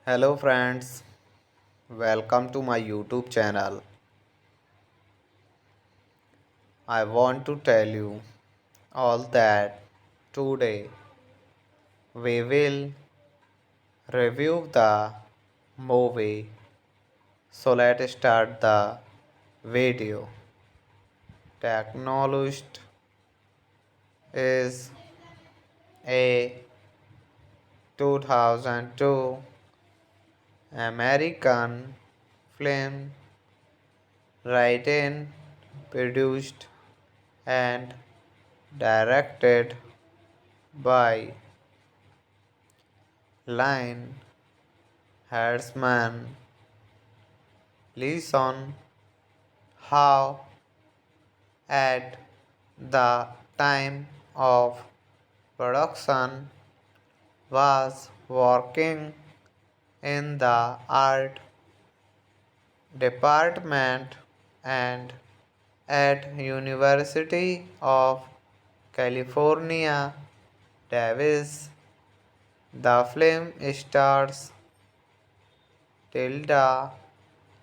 Hello friends, welcome to my YouTube channel. I want to tell you all that today we will review the movie. So let's start the video. Technologist is a 2002 American film written, produced and directed by Line Hertzman. Listen how at the time of production was working in the art department and at University of California, Davis. The film stars Tilda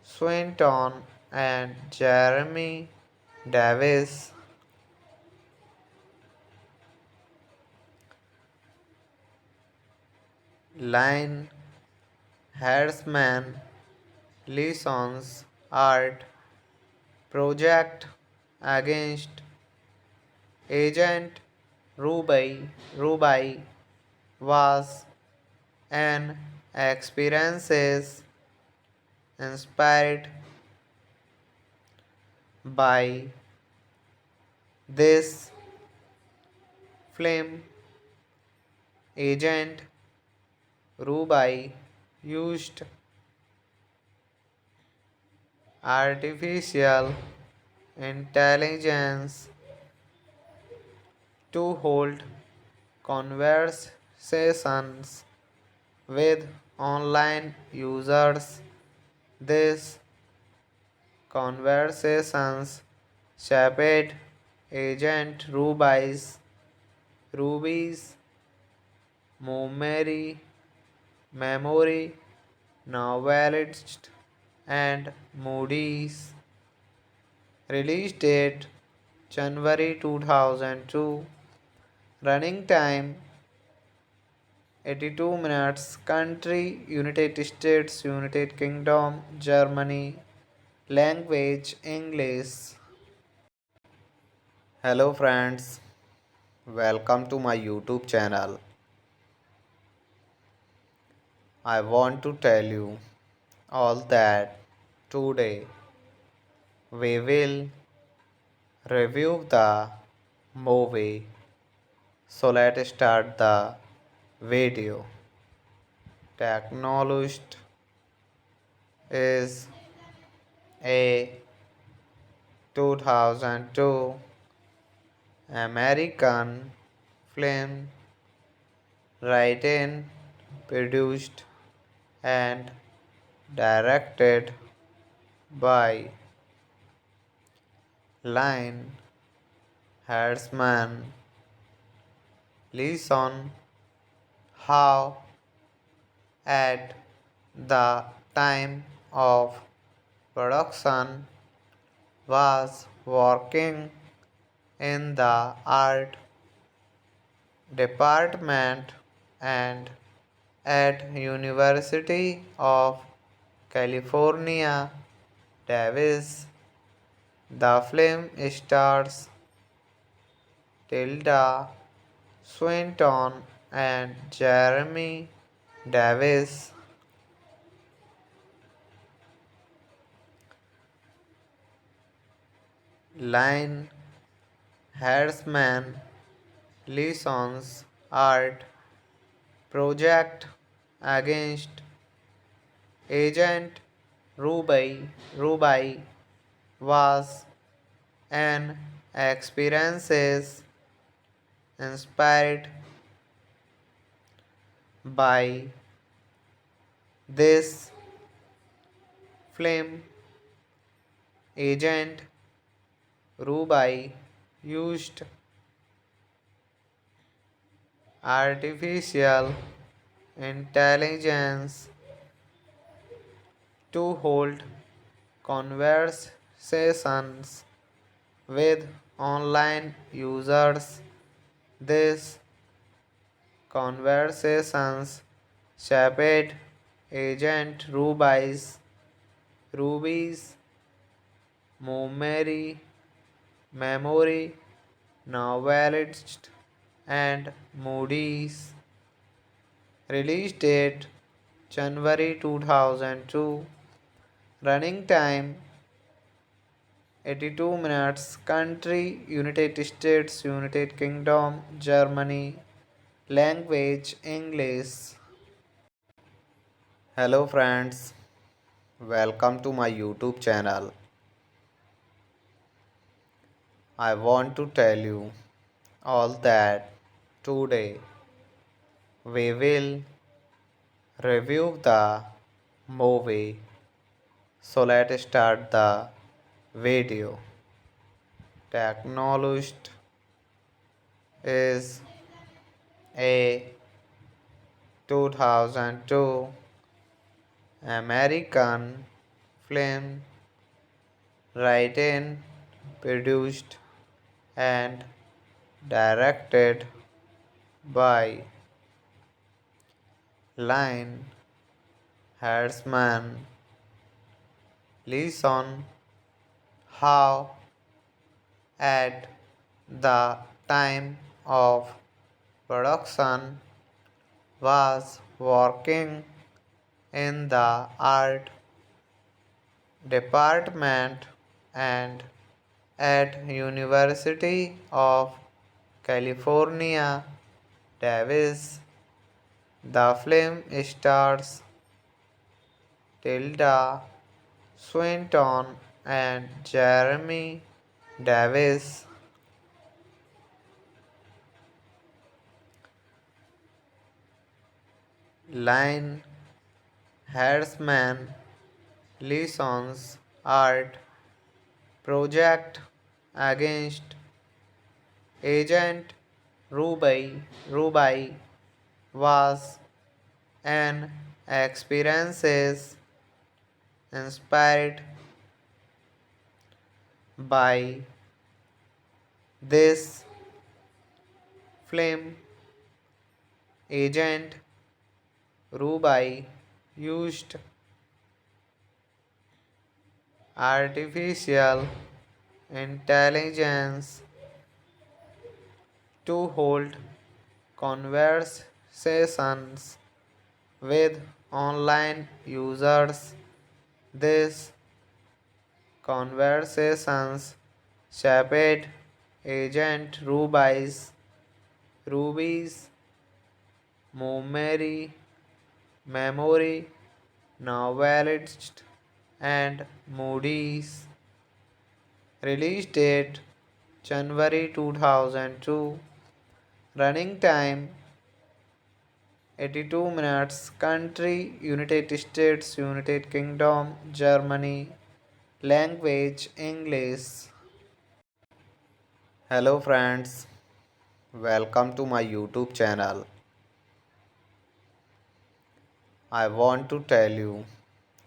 Swinton and Jeremy Davis. Line Hertzman Leeson's art project against Agent Ruby was an experience inspired by this film. Agent Ruby used artificial intelligence to hold conversations with online users. These conversations shaped Agent Ruby's memory, novelist, and Moody's release date January 2002. Running time 82 minutes. Country United States, United Kingdom, Germany. Language English. Hello friends, welcome to my YouTube channel. I want to tell you all that today we will review the movie. So let's start the video. Technologist is a 2002 American film written, produced, and directed by Line Hertzman. Listen how at the time of production was working in the art department and at University of California, Davis. The film stars Tilda Swinton and Jeremy Davis. Line Hertzman Leeson's art project against Agent Ruby was an experience inspired by this film. Agent Ruby used artificial intelligence to hold conversations with online users. These conversations shaped Agent Ruby's memory, novelist, and Moody's. Release date January 2002. Running time 82 minutes. Country United States, United Kingdom, Germany. Language English. Hello friends, welcome to my YouTube channel. I want to tell you all that today we will review the movie. So let's start the video. Technologist is a 2002 American film written, produced, and directed by Line Hertzman. Listen how at the time of production was working in the art department and at University of California, Davis. The film stars Tilda Swinton and Jeremy Davis. Line Hertzman Leeson's art project against Agent Ruby was an experience inspired by this film. Agent Ruby used artificial intelligence to hold conversations with online users. These conversations shaped agent Ruby's memory, novelist, and Moody's. Release date January 2002. Running time 82 minutes. Country United States, United Kingdom, Germany. Language English. Hello friends, welcome to my YouTube channel. I want to tell you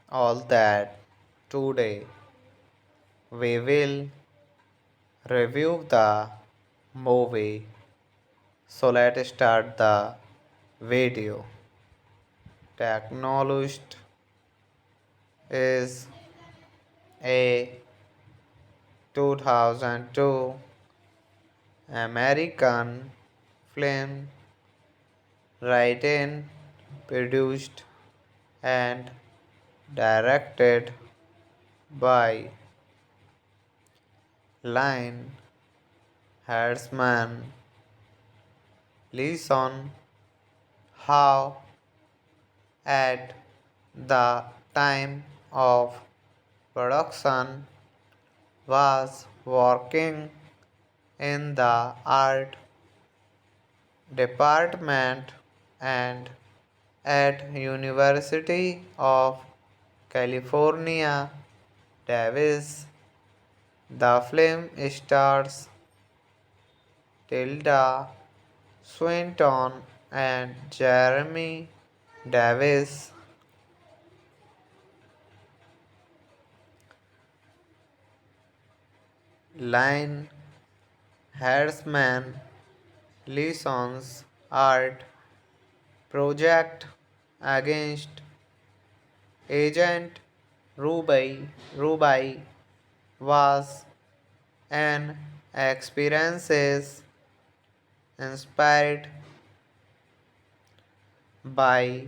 all that today we will review the movie. So let's start the video. Technologist is a 2002 American film written, produced, and directed by Line Hertzman. Listen how at the time of production was working in the art department and at University of California, Davis. The film stars Tilda Swinton and Jeremy Davis. Line Hertzman Lison's art project against Agent Ruby was an experience inspired by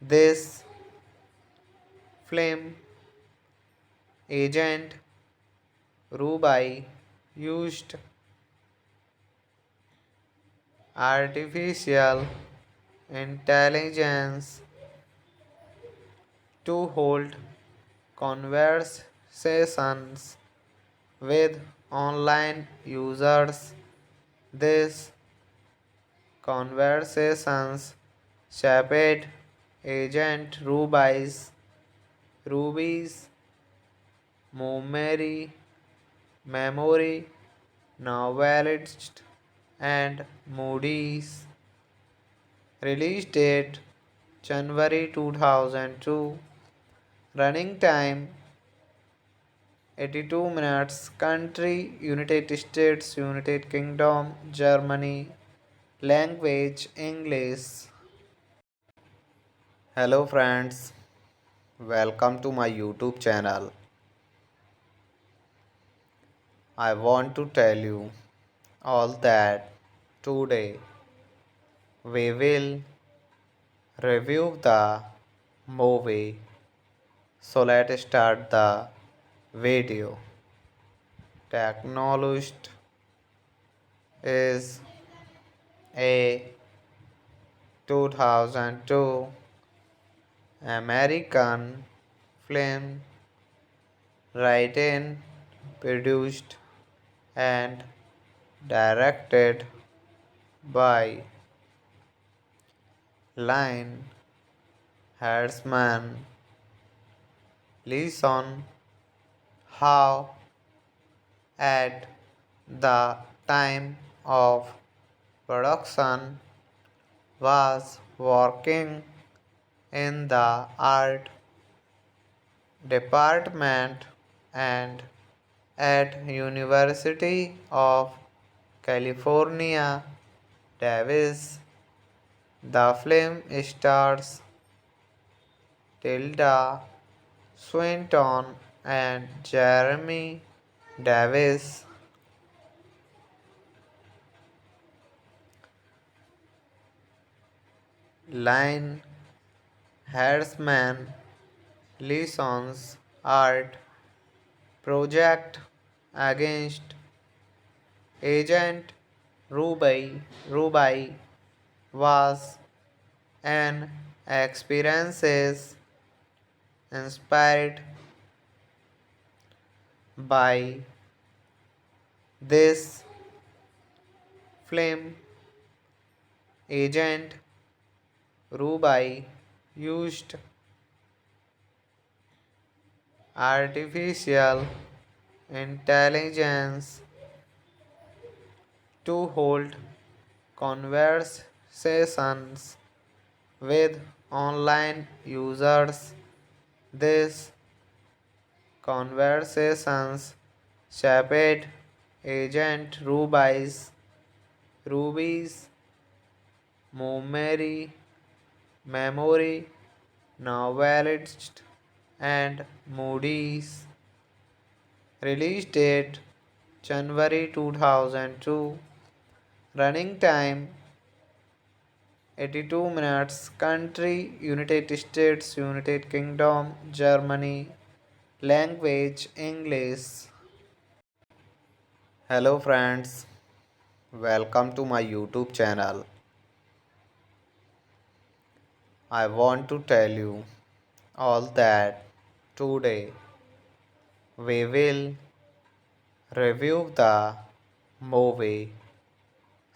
this film. Agent Ruby used artificial intelligence to hold conversations with online users. These conversations shaped Agent Ruby's memory, novelist, and Moody's. Release date January 2002. Running time 82 minutes. Country United States, United Kingdom, Germany. Language English. Hello friends, welcome to my YouTube channel. I want to tell you all that today we will review the movie. So let's start the video. Technologist is a 2002 American film written, produced, and directed by Line Hertzman. Listen how at the time of production was working in the art department and at University of California, Davis. The film stars Tilda Swinton and Jeremy Davis, Line Hertzman, Leeson's Art Project Against Agent Ruby was an experience inspired by this film. Agent Ruby used artificial intelligence to hold conversations with online users. These conversations shaped Agent Ruby's memory, novelist, and Moody's release date January 2002. Running time 82 minutes. Country United States, United Kingdom, Germany. Language English. Hello friends, welcome to my YouTube channel. I want to tell you all that today we will review the movie.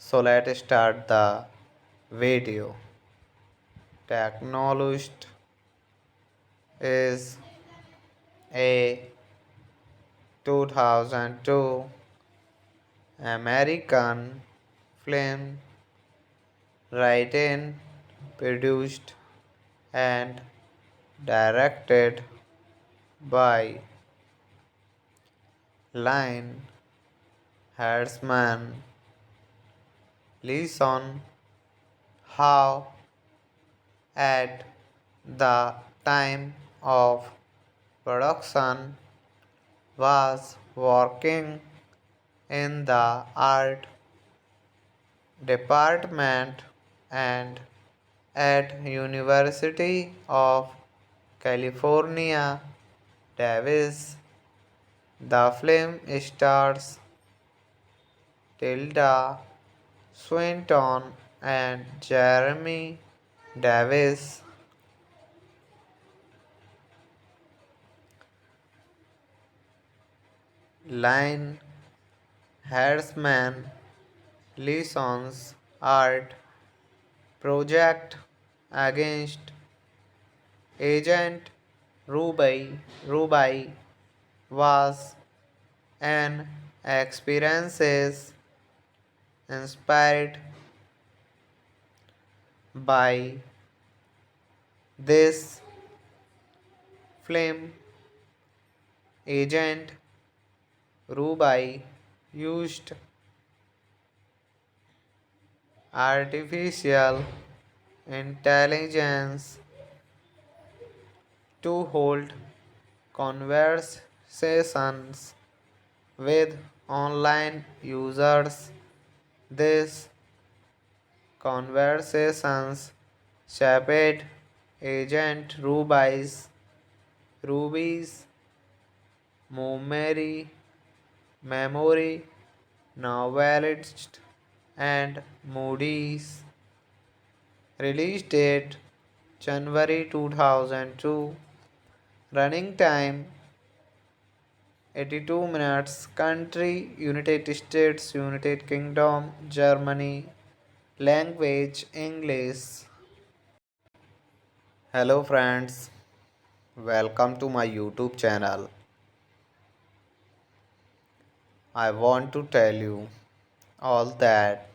So let's start the video. Technologist is a 2002 American film written, produced, and directed by Line Hertzman. Leeson Howe at the time of production was working in the art department and at University of California, Davis. The film stars Tilda Swinton and Jeremy Davis. Line Hertzman, Leeson's art project against Agent Ruby was an experience inspired by this film. Agent Ruby used artificial intelligence to hold conversations with online users. These conversations shaped Agent Ruby's memory, memory, novelist, and Moody's release date January 2002. Running time 82 minutes. Country United States, United Kingdom, Germany. Language English. Hello friends, welcome to my YouTube channel. I want to tell you all that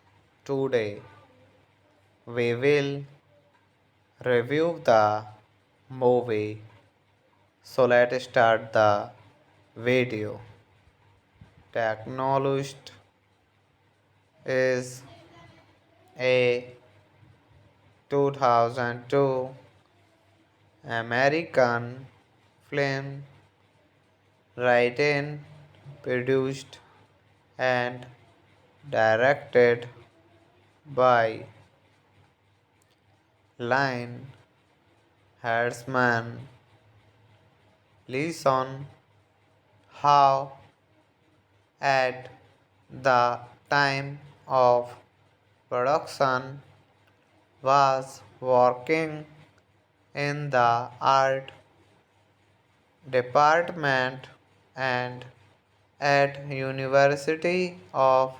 today we will review the movie. So let's start the video. Technologist is a 2002 American film written, produced, and directed by Lion Hertzman. Listen how at the time of production was working in the art department and at University of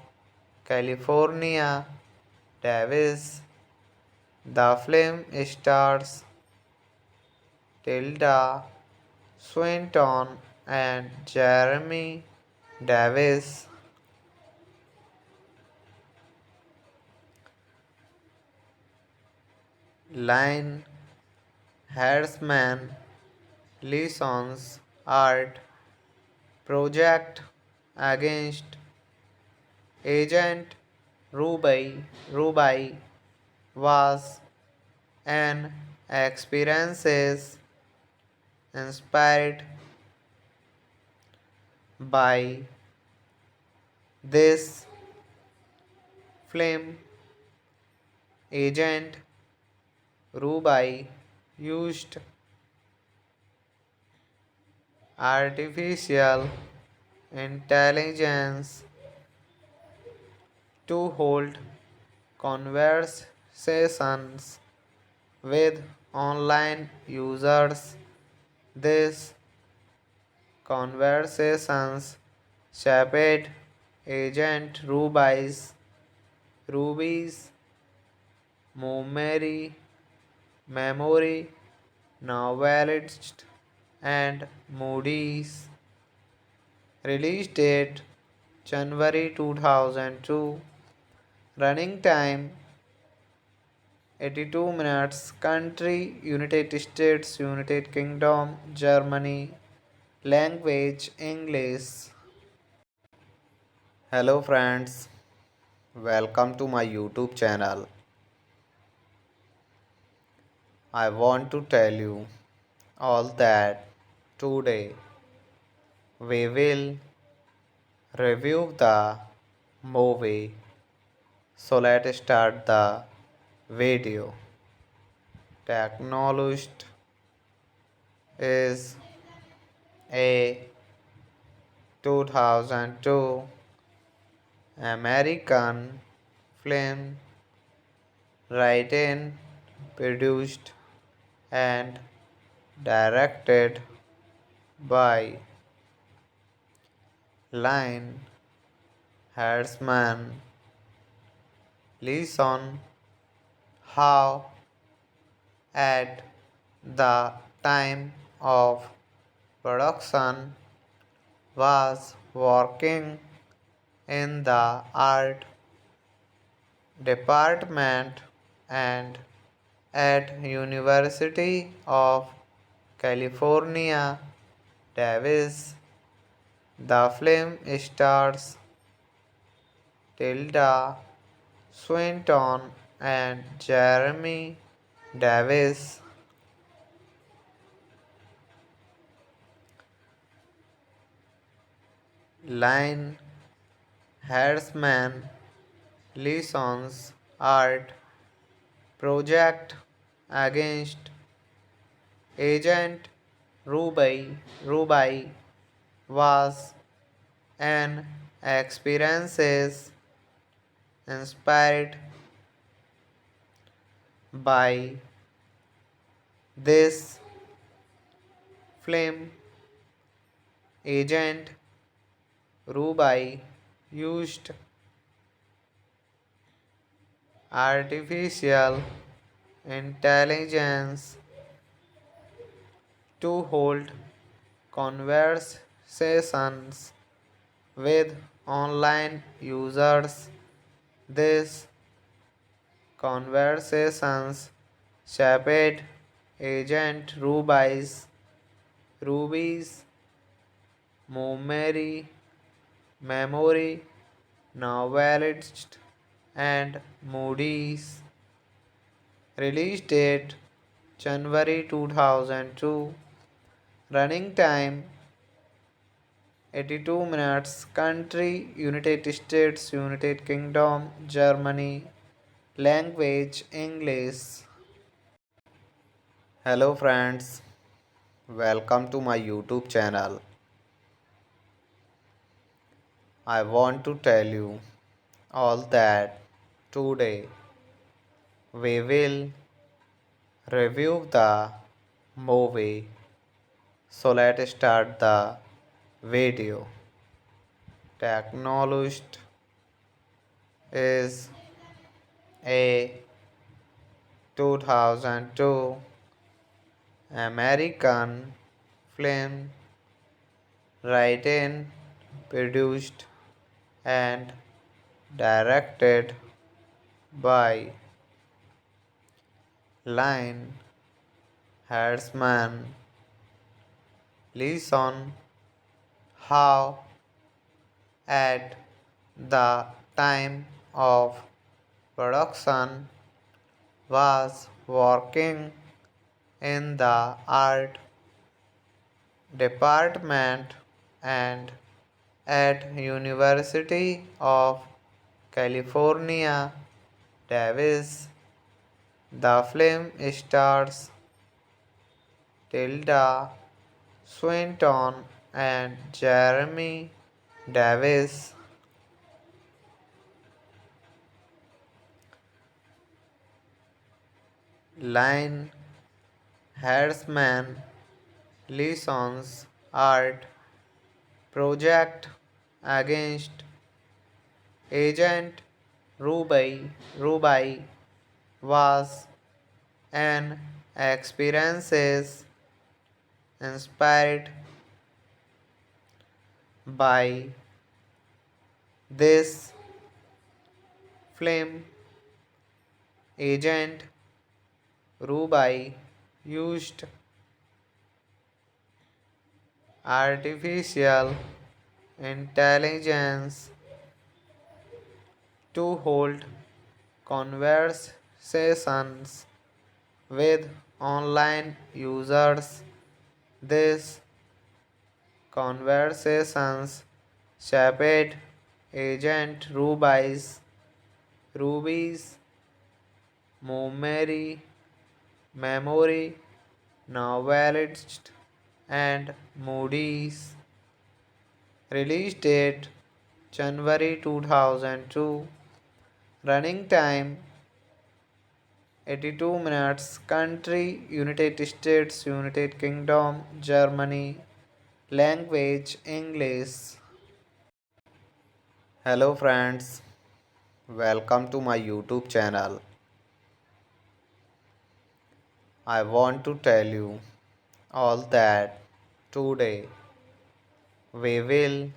California, Davis. The film stars Tilda Swinton and Jeremy Davis. Line Hertzman Lison's art project against Agent Ruby was an experience inspired by this film. Agent Ruby used artificial intelligence to hold conversations with online users. These conversations shaped Agent Ruby's memory, novelist, and Moody's release date January 2002. Running time 82 minutes. Country United States, United Kingdom, Germany. Language English. Hello friends, welcome to my YouTube channel. I want to tell you all that today we will review the movie. So let's start the video. Technologist is a 2002 American film written, produced, and directed by Lion Hertzman. Listen how at the time of production was working in the art department and at University of California, Davis. The film stars Tilda Swinton and Jeremy Davis. Line Hertzman Lison's art project against Agent Ruby was an experience inspired by this film. Agent Ruby used artificial intelligence to hold conversations with online users. These conversations shaped Agent Ruby's memory, novelist, and Moody's release date January 2002. Running time 82 minutes. Country United States, United Kingdom, Germany. Language English. Hello friends, welcome to my YouTube channel. I want to tell you all that today we will review the movie. So let's start the video. Technologist is a 2002 American film written, produced, and directed by Line Hertzman. Listen how at the time of production was working in the art department and at University of California, Davis. The film stars Tilda Swinton and Jeremy Davis. Line Hertzman Lison's art project against Agent Ruby was an experience inspired by this film. Agent Ruby used artificial intelligence to hold conversations with online users. These conversations shaped Agent Ruby's memory, knowledge, and Moody's release date January 2002. Running time 82 minutes. Country United States, United Kingdom, Germany. Language English. Hello friends, welcome to my YouTube channel. I want to tell you all that today we will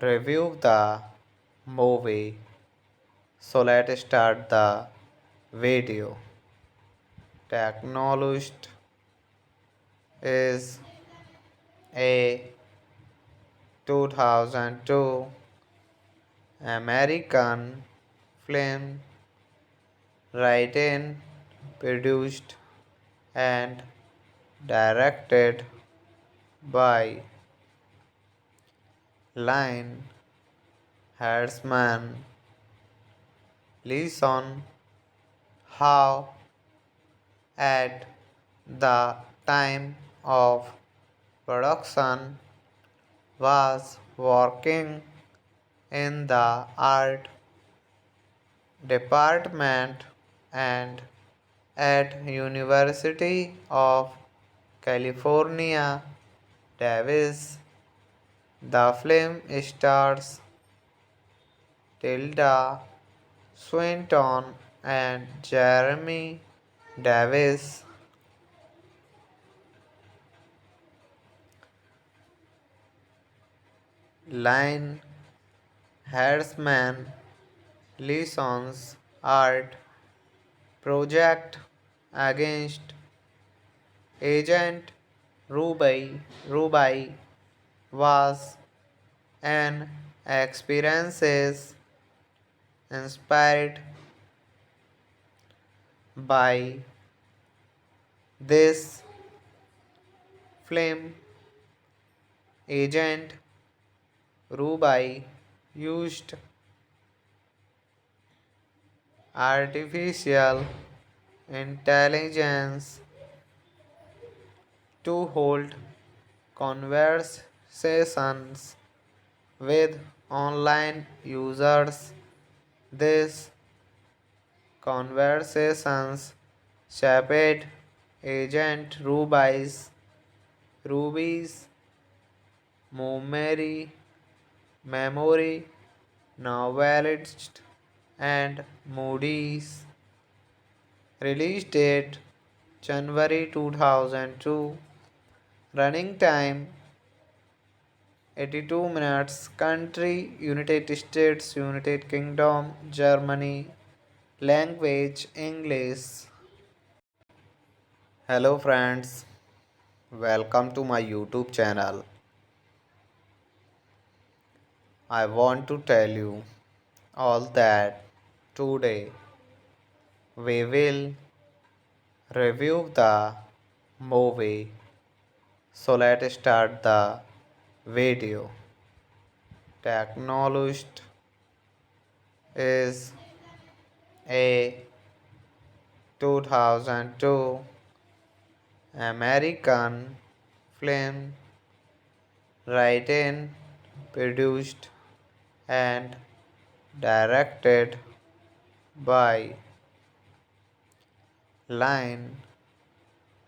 review the movie. So let's start the video. Technologist is a 2002 American film written, produced, and directed by Line Hertzman. Listen how at the time of production was working in the art department and at University of California, Davis. The film stars Tilda Swinton and Jeremy Davis. Line Hertzman Lison's art project against Agent Ruby was an experience inspired by this film agent Rubai used artificial intelligence to hold conversations with online users. These conversations shaped Agent Ruby's memory, knowledge, and Moody's release date January 2002. Running time 82 minutes. Country United States, United Kingdom, Germany. Language English. Hello friends, welcome to my YouTube channel. I want to tell you all that today we will review the movie. So let's start the video. Technologist is a 2002 American film written, produced, and directed by Line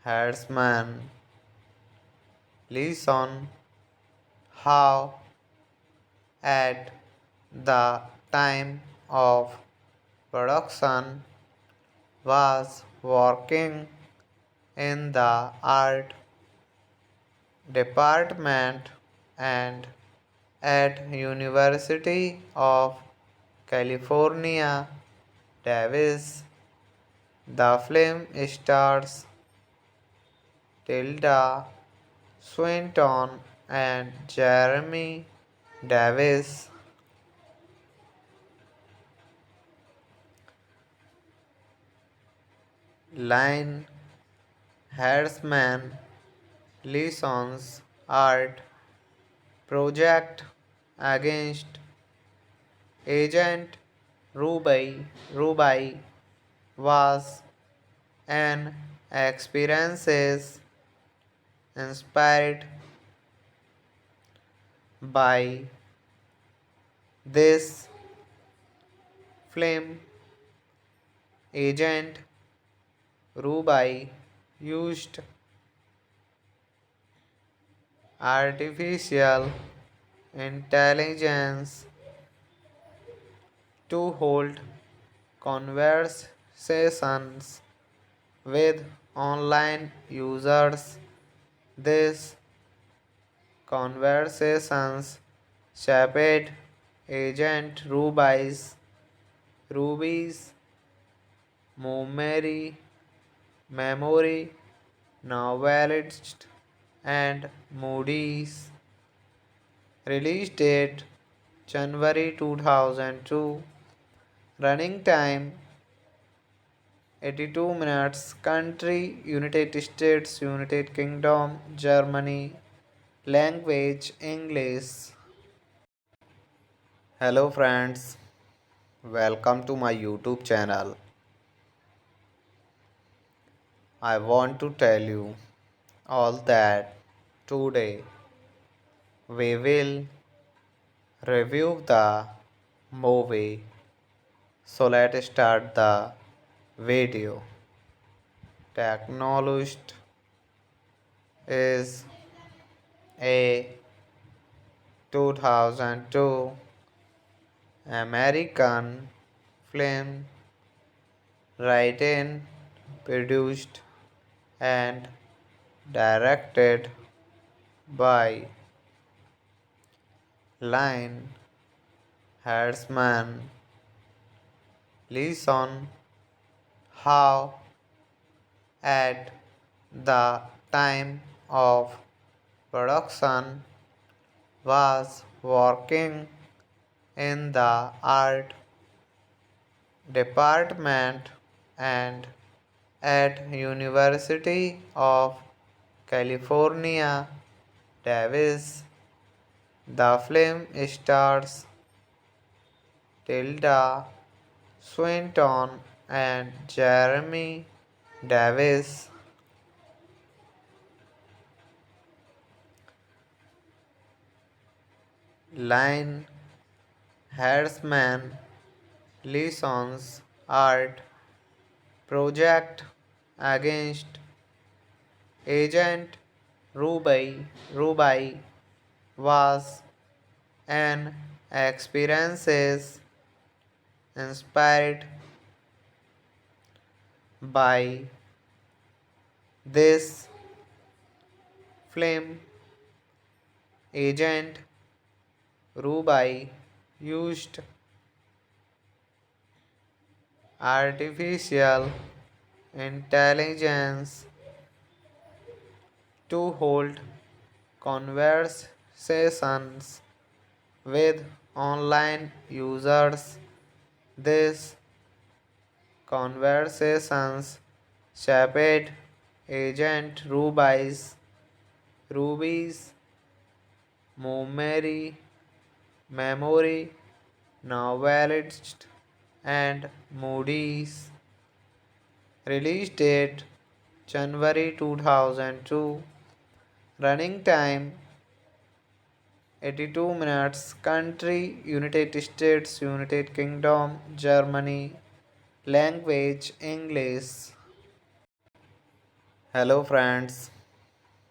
Hertzman. Listen how at the time of production was working in the art department and at University of California, Davis. The film stars Tilda Swinton and Jeremy Davis. Line Hertzman Lison's art project against Agent Ruby was an experience inspired by this film. Agent Ruby used artificial intelligence to hold conversations with online users. These conversations shaped Agent Ruby's memory, memory, knowledge, and Moody's release date January 2002. Running time 82 minutes. Country United States, United Kingdom, Germany. Language English. Hello friends, welcome to my YouTube channel. I want to tell you all that today we will review the movie. So let's start the video. Technologist is a 2002 American film written, produced, and directed by Line Hertzman. Listen how at the time of production was working in the art department and at University of California Davis. The film stars Tilda Swinton and Jeremy Davis. Line Hertzman Leeson's art project against Agent Ruby was an experience inspired by this film. Agent Ruby used artificial intelligence to hold conversations with online users. These conversations shaped Agent Ruby's memory, novelist, and Moody's release date January 2002. Running time 82 minutes. Country United States, United Kingdom, Germany. Language English. Hello friends,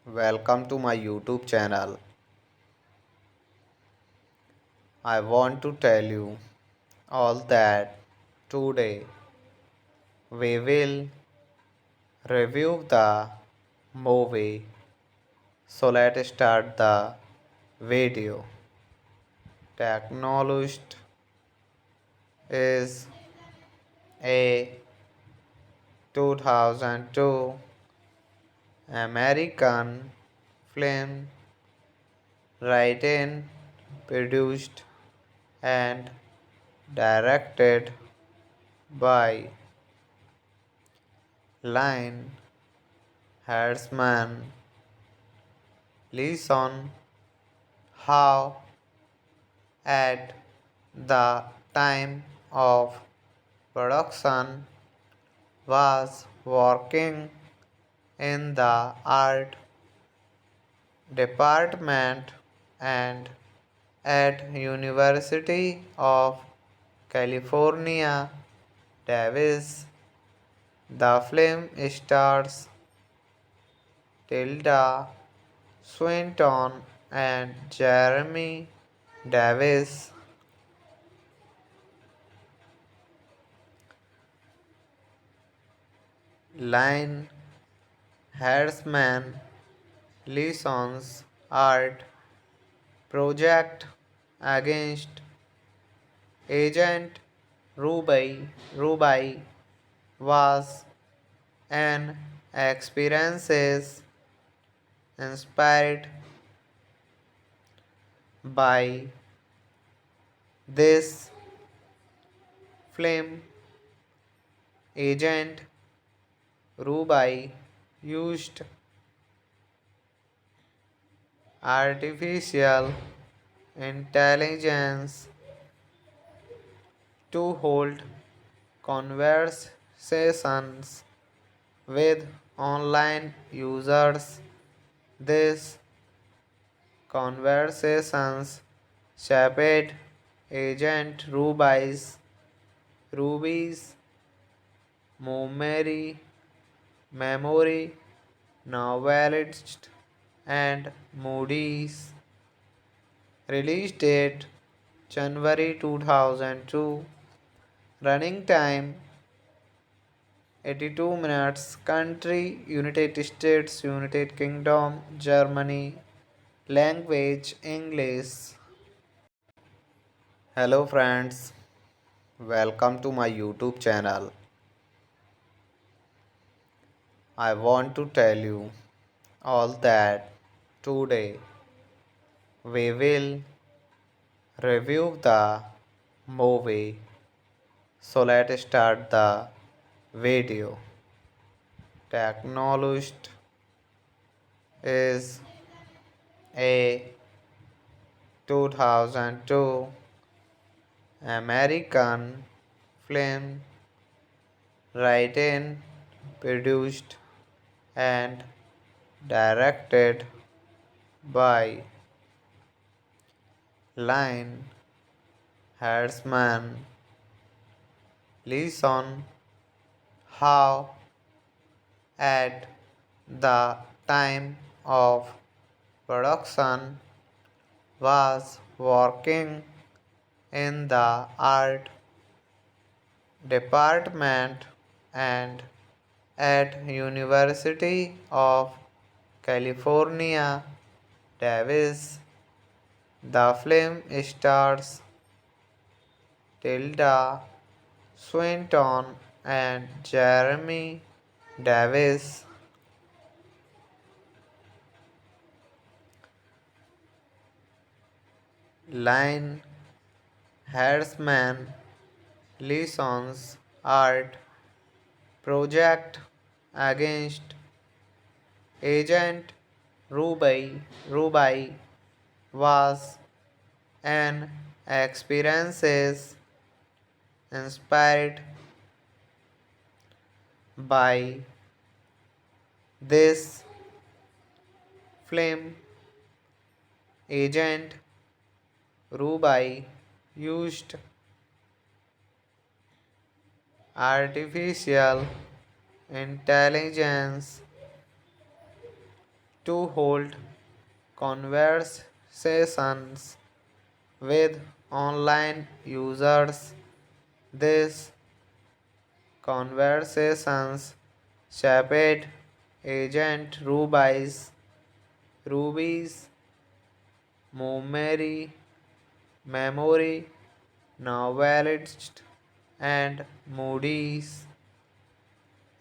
welcome to my YouTube channel. I want to tell you all that today we will review the movie. So let's start the video. Technologist is a 2002 American film written, produced, and directed by Line Hertzman Leeson. How at the time of production was working in the art department and at University of California, Davis. The film stars Tilda Swinton and Jeremy Davis. Line Hertzman Leeson's art project against Agent Ruby was an experience inspired by this film. Agent Ruby used artificial intelligence to hold conversations with online users. These conversations shaped Agent Ruby's memory, novelist, and Moody's release date January 2002. Running time 82 minutes. Country United States, United Kingdom, Germany. Language English. Hello friends, welcome to my YouTube channel. I want to tell you all that today we will review the movie. So let's start the video. Technologist is a 2002 American film written, produced, and directed by Lion Hertzman. Listen how at the time of production was working in the art department and at University of California, Davis. The film stars Tilda Swinton and Jeremy Davis. Line Hertzman Lison's art project against Agent Ruby was an experience inspired by this film. Agent Ruby used artificial intelligence to hold conversations with online users. These conversations shaped Agent Ruby's memory, knowledge, and Moody's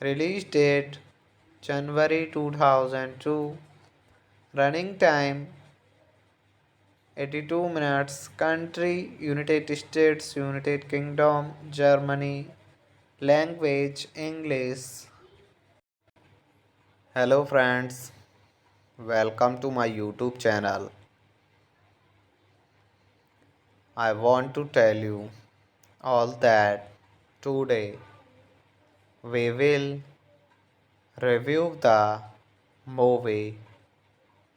release date January 2002. Running time 82 minutes. Country United States, United Kingdom, Germany. Language English. Hello friends, welcome to my YouTube channel. I want to tell you all that today we will review the movie.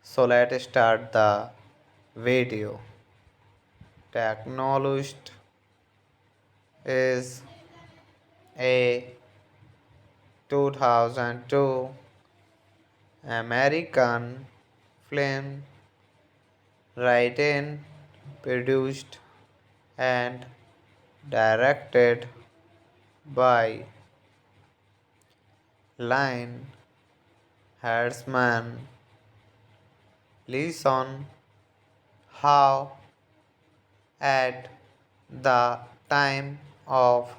So let's start the video. Technologist is a 2002 American film written, produced, and directed by Lion Hertzman. Listen how at the time of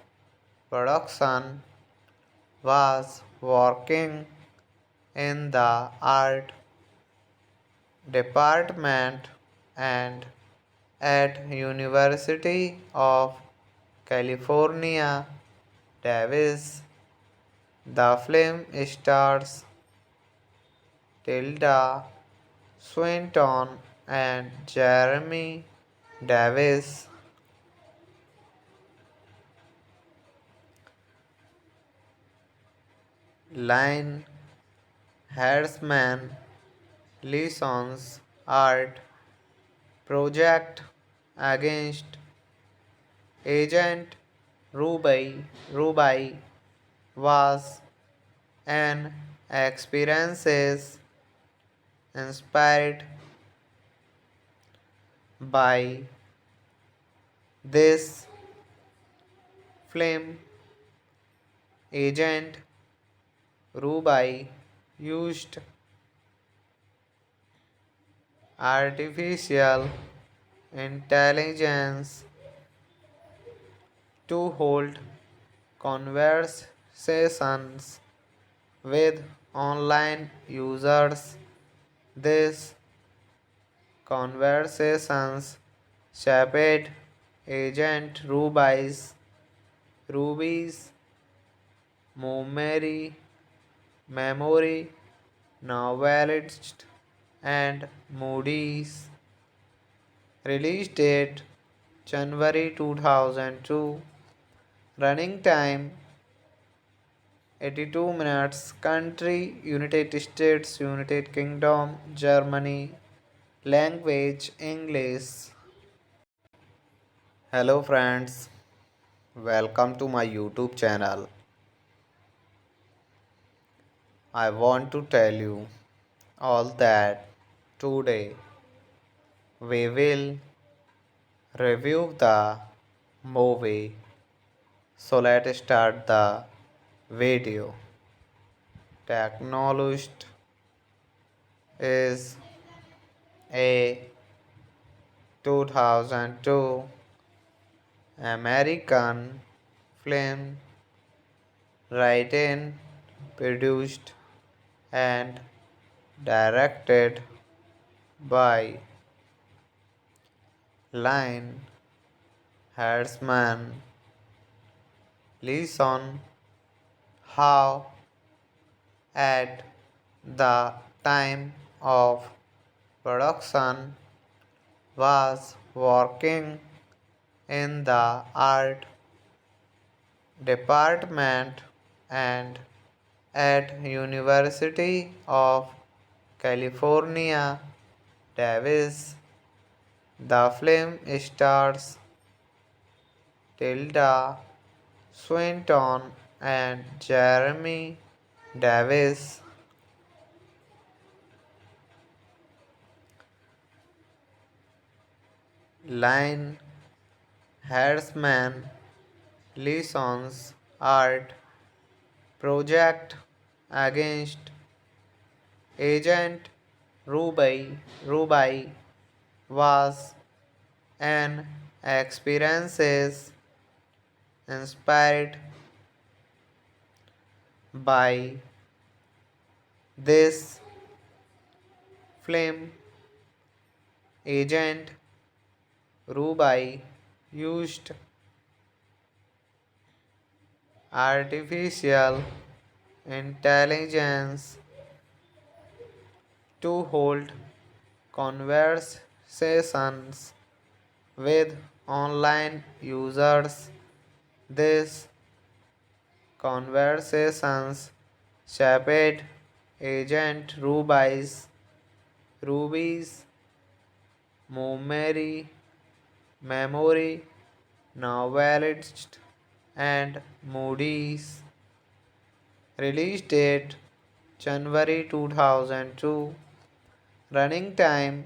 production was working in the art department and at University of California, Davis. The film stars Tilda Swinton and Jeremy Davis. Line Hertzman Lison's art project against Agent Ruby was an experience inspired by this film. Agent Ruby used artificial intelligence to hold conversations with online users. These conversations shaped Agent Ruby's memory, knowledge, and Moody's. Release date January 2002. Running time 82 minutes. Country United States, United Kingdom, Germany. Language English. Hello friends, welcome to my YouTube channel. I want to tell you all that today we will review the movie. So let's start the video. Technologist is a 2002 American film written, produced and directed by Line Hertzman. Listen how at the time of production was working in the art department and at University of California, Davis. The film stars Tilda Swinton and Jeremy Davis. Line Hertzman Lison's art project against Agent Ruby was an experience inspired by this film. Agent Ruby used artificial intelligence to hold conversations with online users. These conversations shaped Agent Ruby's memory, novelist, and Moody's. Release date January 2002. Running time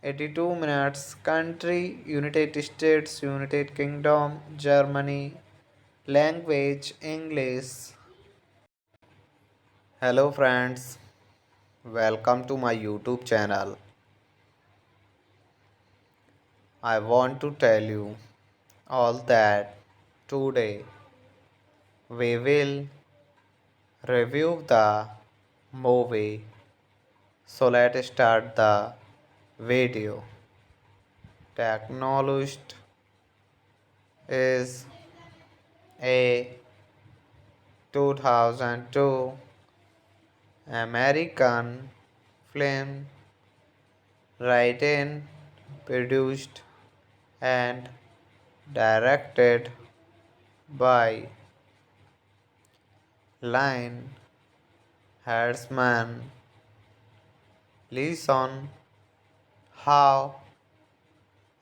82 minutes. Country United States, United Kingdom, Germany. Language English. Hello friends, welcome to my YouTube channel. I want to tell you all that today we will review the movie. So let's start the video. Technologist is a 2002 American film written, produced and directed by Line Hertzman. Listen how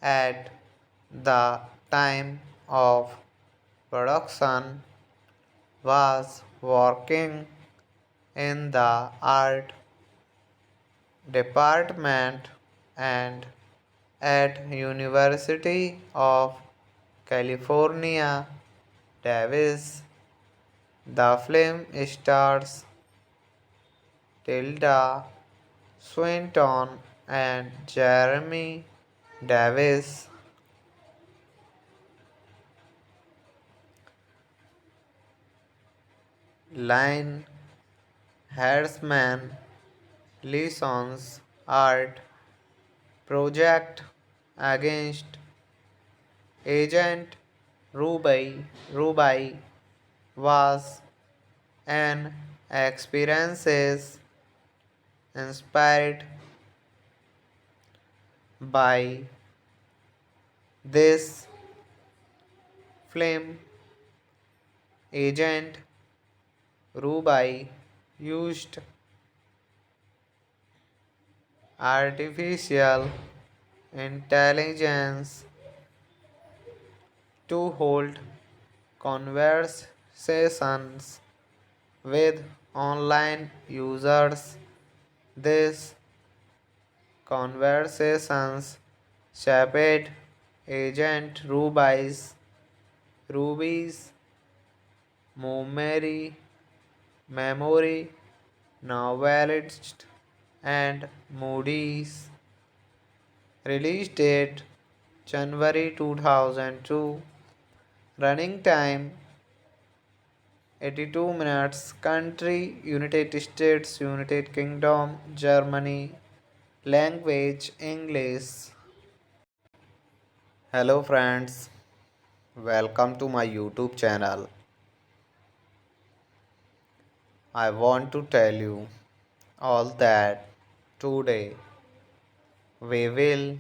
at the time of production was working in the art department and at University of California, Davis. The film stars Tilda Swinton and Jeremy Davis. Line Hertzman Lison's art project against Agent Ruby was an experience inspired by this film, Agent Rubai used artificial intelligence to hold conversations with online users. These conversations shaped Agent Ruby's memory, novelist, and Moody's release date January 2002. Running time 82 minutes. Country United States, United Kingdom, Germany. Language English. Hello friends, welcome to my YouTube channel. I want to tell you all that today we will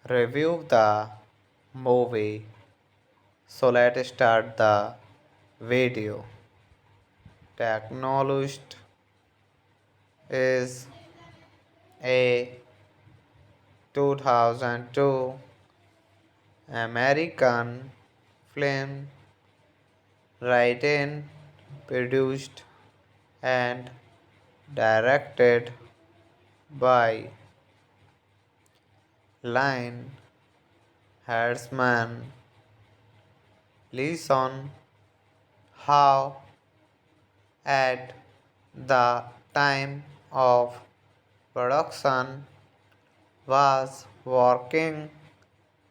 review the movie. So let's start the video. Technologist is a 2002 American film written, produced, and directed by Line Hertzman. Listen how at the time of production was working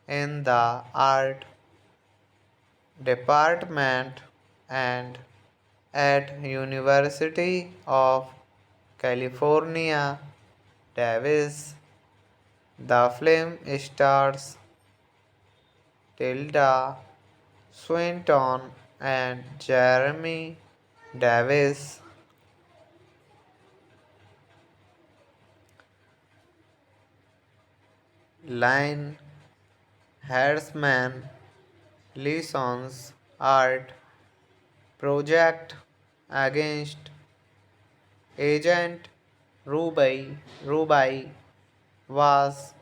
in the art department and at University of California, Davis. The film stars Tilda Swinton and Jeremy Davis. Line Hertzman Leeson's art project against Agent Ruby was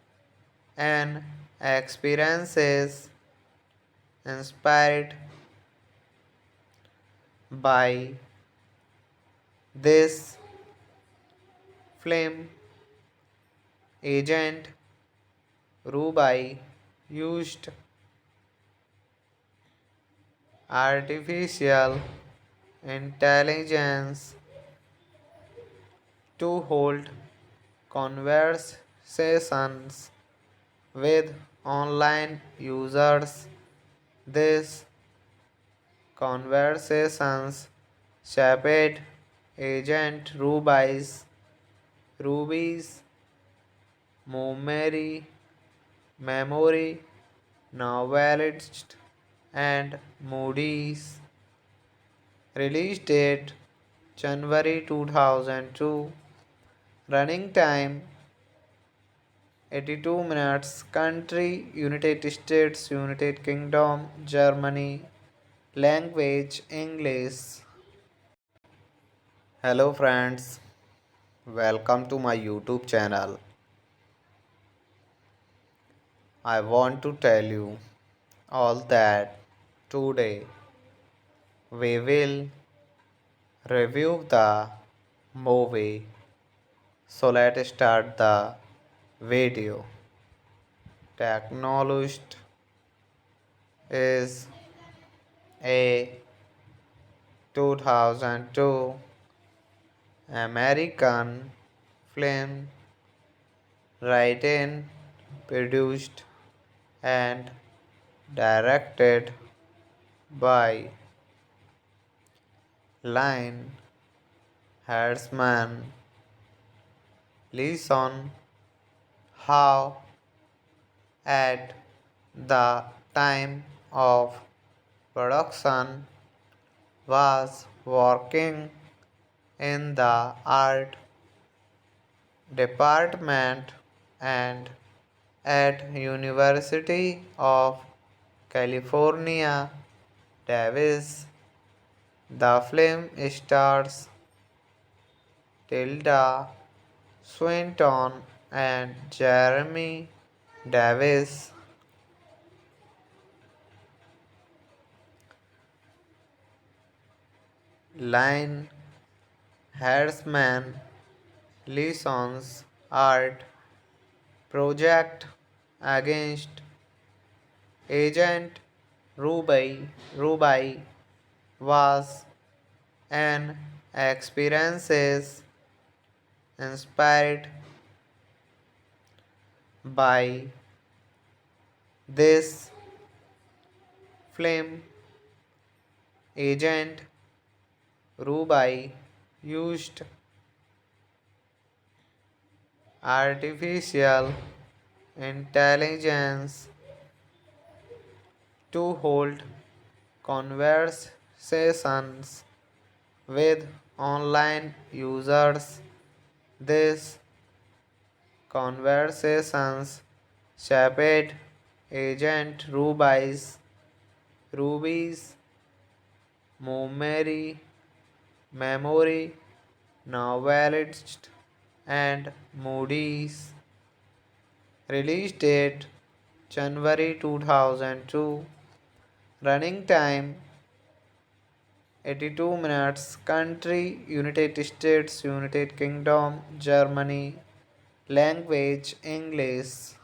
an experience inspired by this film. Agent Ruby used artificial intelligence to hold conversations with online users. These conversations shaped Agent Ruby's memory, novelist, and Moody's release date January 2002. Running time 82 minutes. Country United States, United Kingdom, Germany. Language English. Hello friends, welcome to my YouTube channel. I want to tell you all that today we will review the movie. So let's start the video. Technologist is a 2002 American film written, produced, and directed by Line Hertzman. Listen how at the time of production was working in the art department and at University of California, Davis. The film stars Tilda Swinton and Jeremy Davis. Line Hertzman Leeson's art project against Agent Ruby was an experience inspired by this film. Agent Ruby used artificial intelligence to hold conversations with online users. These conversations shaped Agent Ruby's memory, novelist, and Moody's release date January 2002. Running time 82 minutes. Country United States, United Kingdom, Germany. Language English.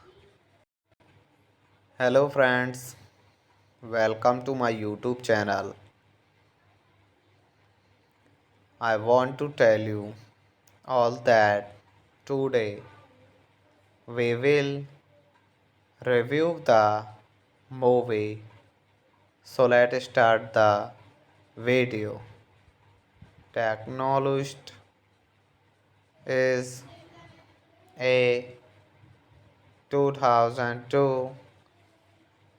Hello friends, welcome to my YouTube channel. I want to tell you all that today we will review the movie. So let's start the video. Technologist is a 2002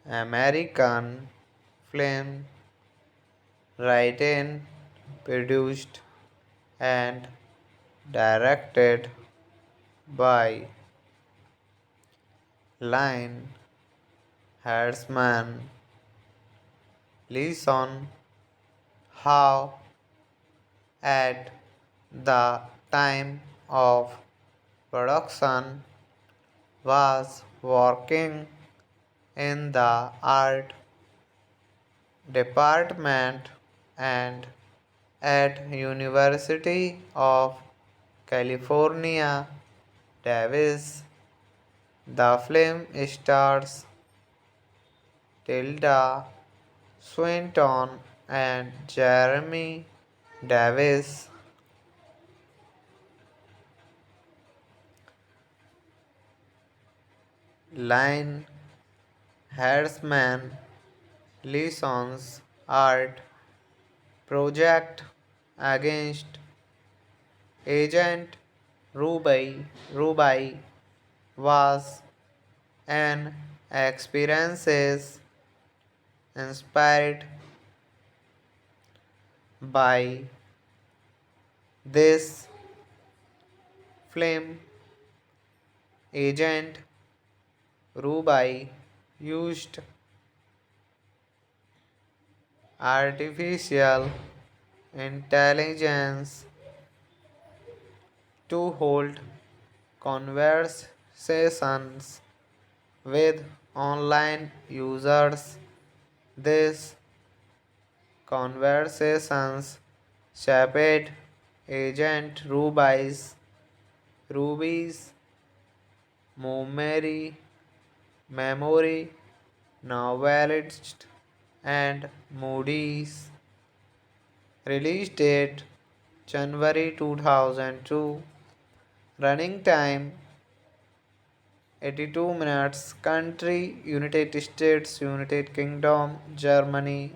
American film written, produced, and directed by Line Hertzman Leeson. How at the time of production was working in the art department and at University of California, Davis. The film stars Tilda Swinton and Jeremy Davis. Line Hertzman Leeson's art project against Agent Ruby was an experience inspired by this film. Agent Ruby used artificial intelligence to hold conversations with online users. These conversations shaped Agent Ruby's memory, novelist, and Moody's release date January 2002. Running time 82 minutes. Country United States, United Kingdom, Germany.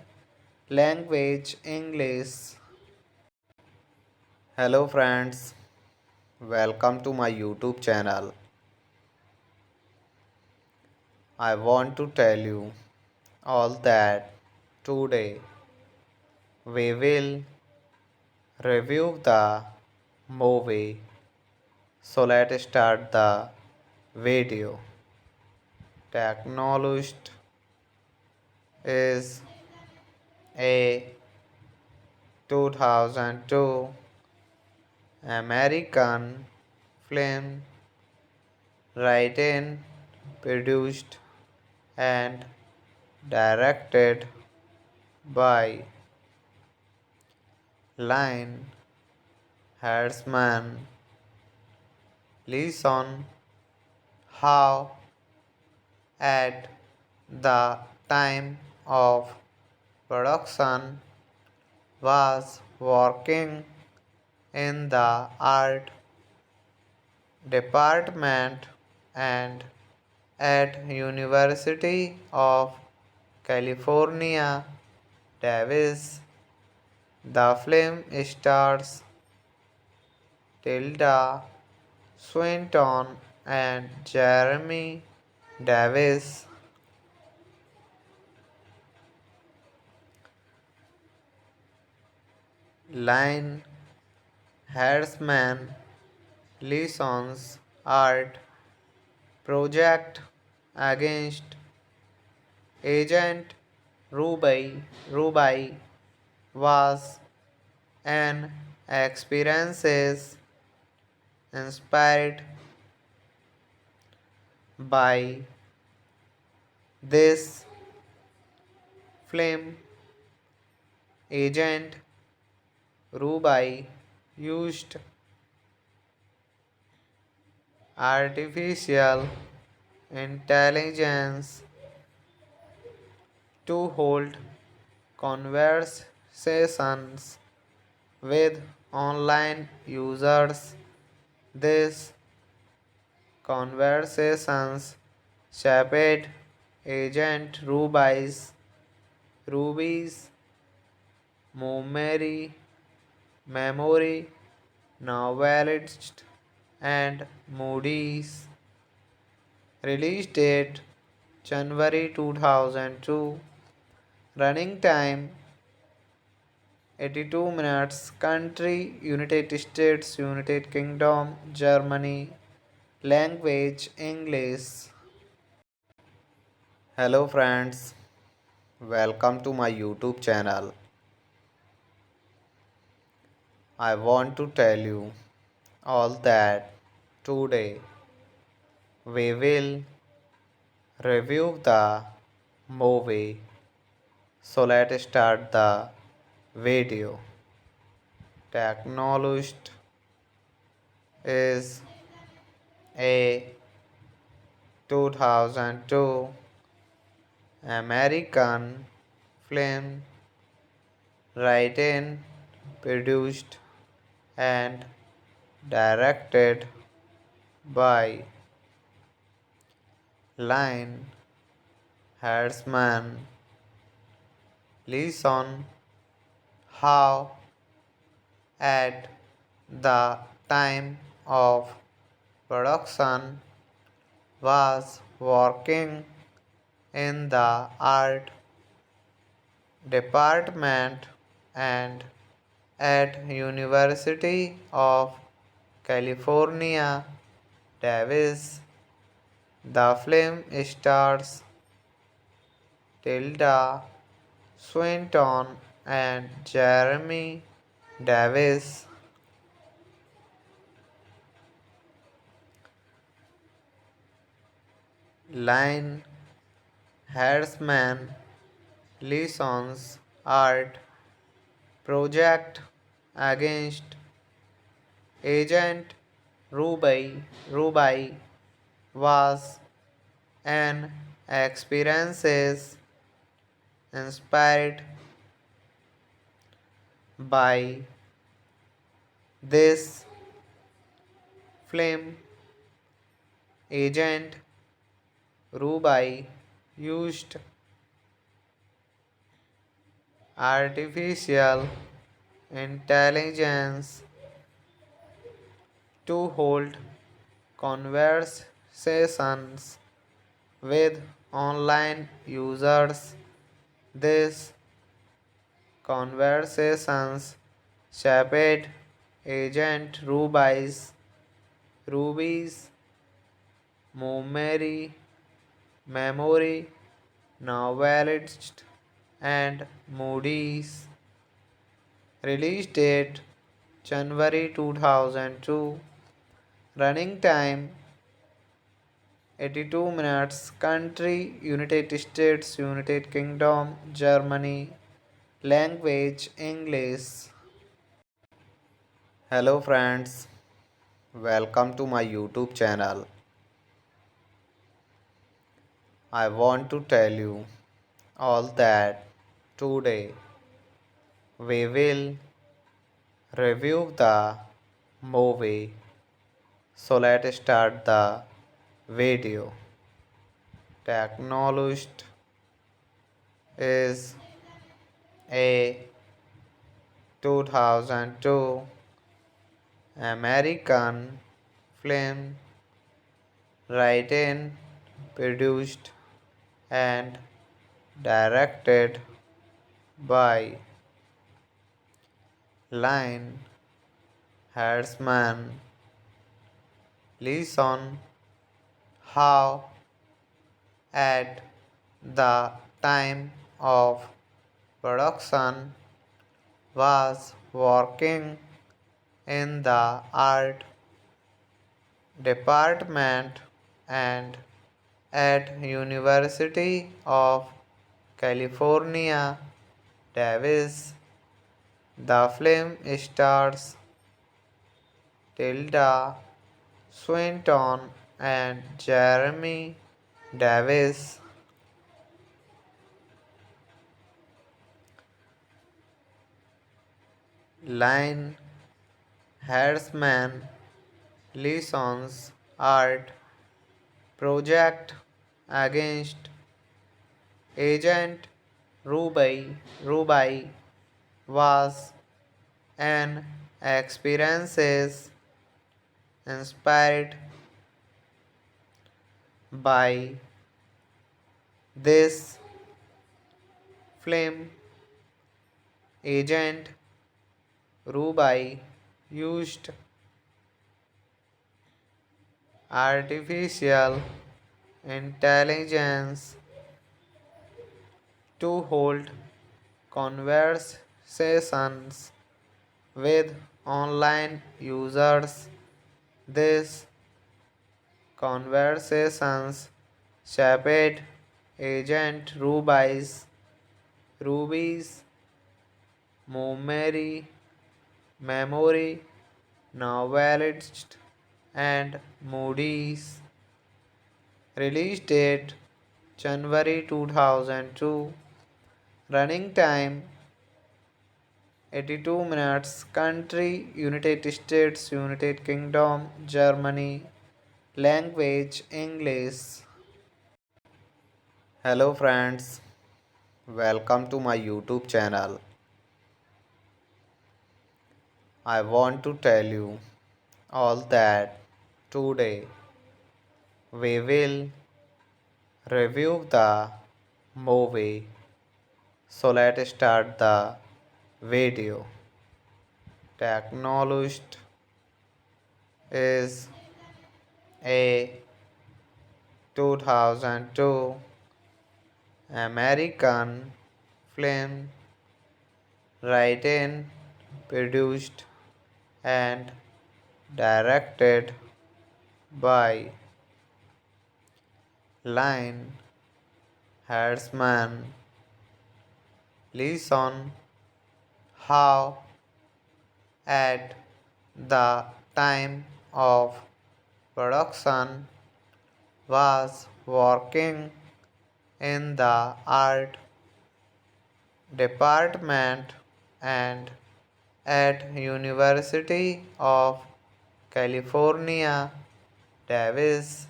Language English. Hello friends, welcome to my YouTube channel. I want to tell you all that today we will review the movie. So let's start the video. Technologist is a 2002 American film written, produced, and directed by Line Hertzman. Listen how at the time of production was working in the art department and at University of California, Davis. The film stars Tilda Swinton and Jeremy Davis. Line Hertzman Leeson's art project against Agent Ruby was an experience inspired by this film. Agent Ruby used artificial intelligence to hold conversations with online users. These conversations shaped Agent Ruby's memory, novelist, and Moody's release date January 2002. Running time 82 minutes. Country United States, United Kingdom, Germany. Language English. Hello friends, welcome to my YouTube channel. I want to tell you all that today we will review the movie. So let's start the video. Technologist is a 2002 American film written, produced, and directed by Line Hertzman. Listen how at the time of production was working in the art department and at University of California, Davis. The film stars Tilda Swinton and Jeremy Davis. Line Hertzman Leeson's art project against Agent Ruby was an experience inspired by this film. Agent Ruby used artificial intelligence to hold conversations with online users. These conversations shaped Agent Ruby's Ruby's memory, novelist, and Moody's. Release date January 2002. Running time 82 minutes. Country United States, United Kingdom, Germany. Language English. Hello friends, welcome to my YouTube channel. I want to tell you all that today we will review the movie. So let's start the video. Technologist is a 2002 American film written, produced, and directed by Line Hertzman. Listen how at the time of production was working in the art department and at University of California, Davis. The film stars Tilda Swinton and Jeremy Davis. Line Hertzman Leeson's art project against Agent Ruby was an experience inspired by this film. Agent Ruby used artificial intelligence to hold conversations with online users. These conversations shaped Agent Ruby's memory, novelist, and Moody's. Release date January 2002. Running time 82 minutes. Country United States, United Kingdom, Germany. Language English. Hello friends, welcome to my YouTube channel. I want to tell you all that today we will review the movie. So let's start the video. Technologist is a 2002 American film written, produced, and directed by Line Hertzman. Listen how at the time of production was working in the art department and at University of California, Davis.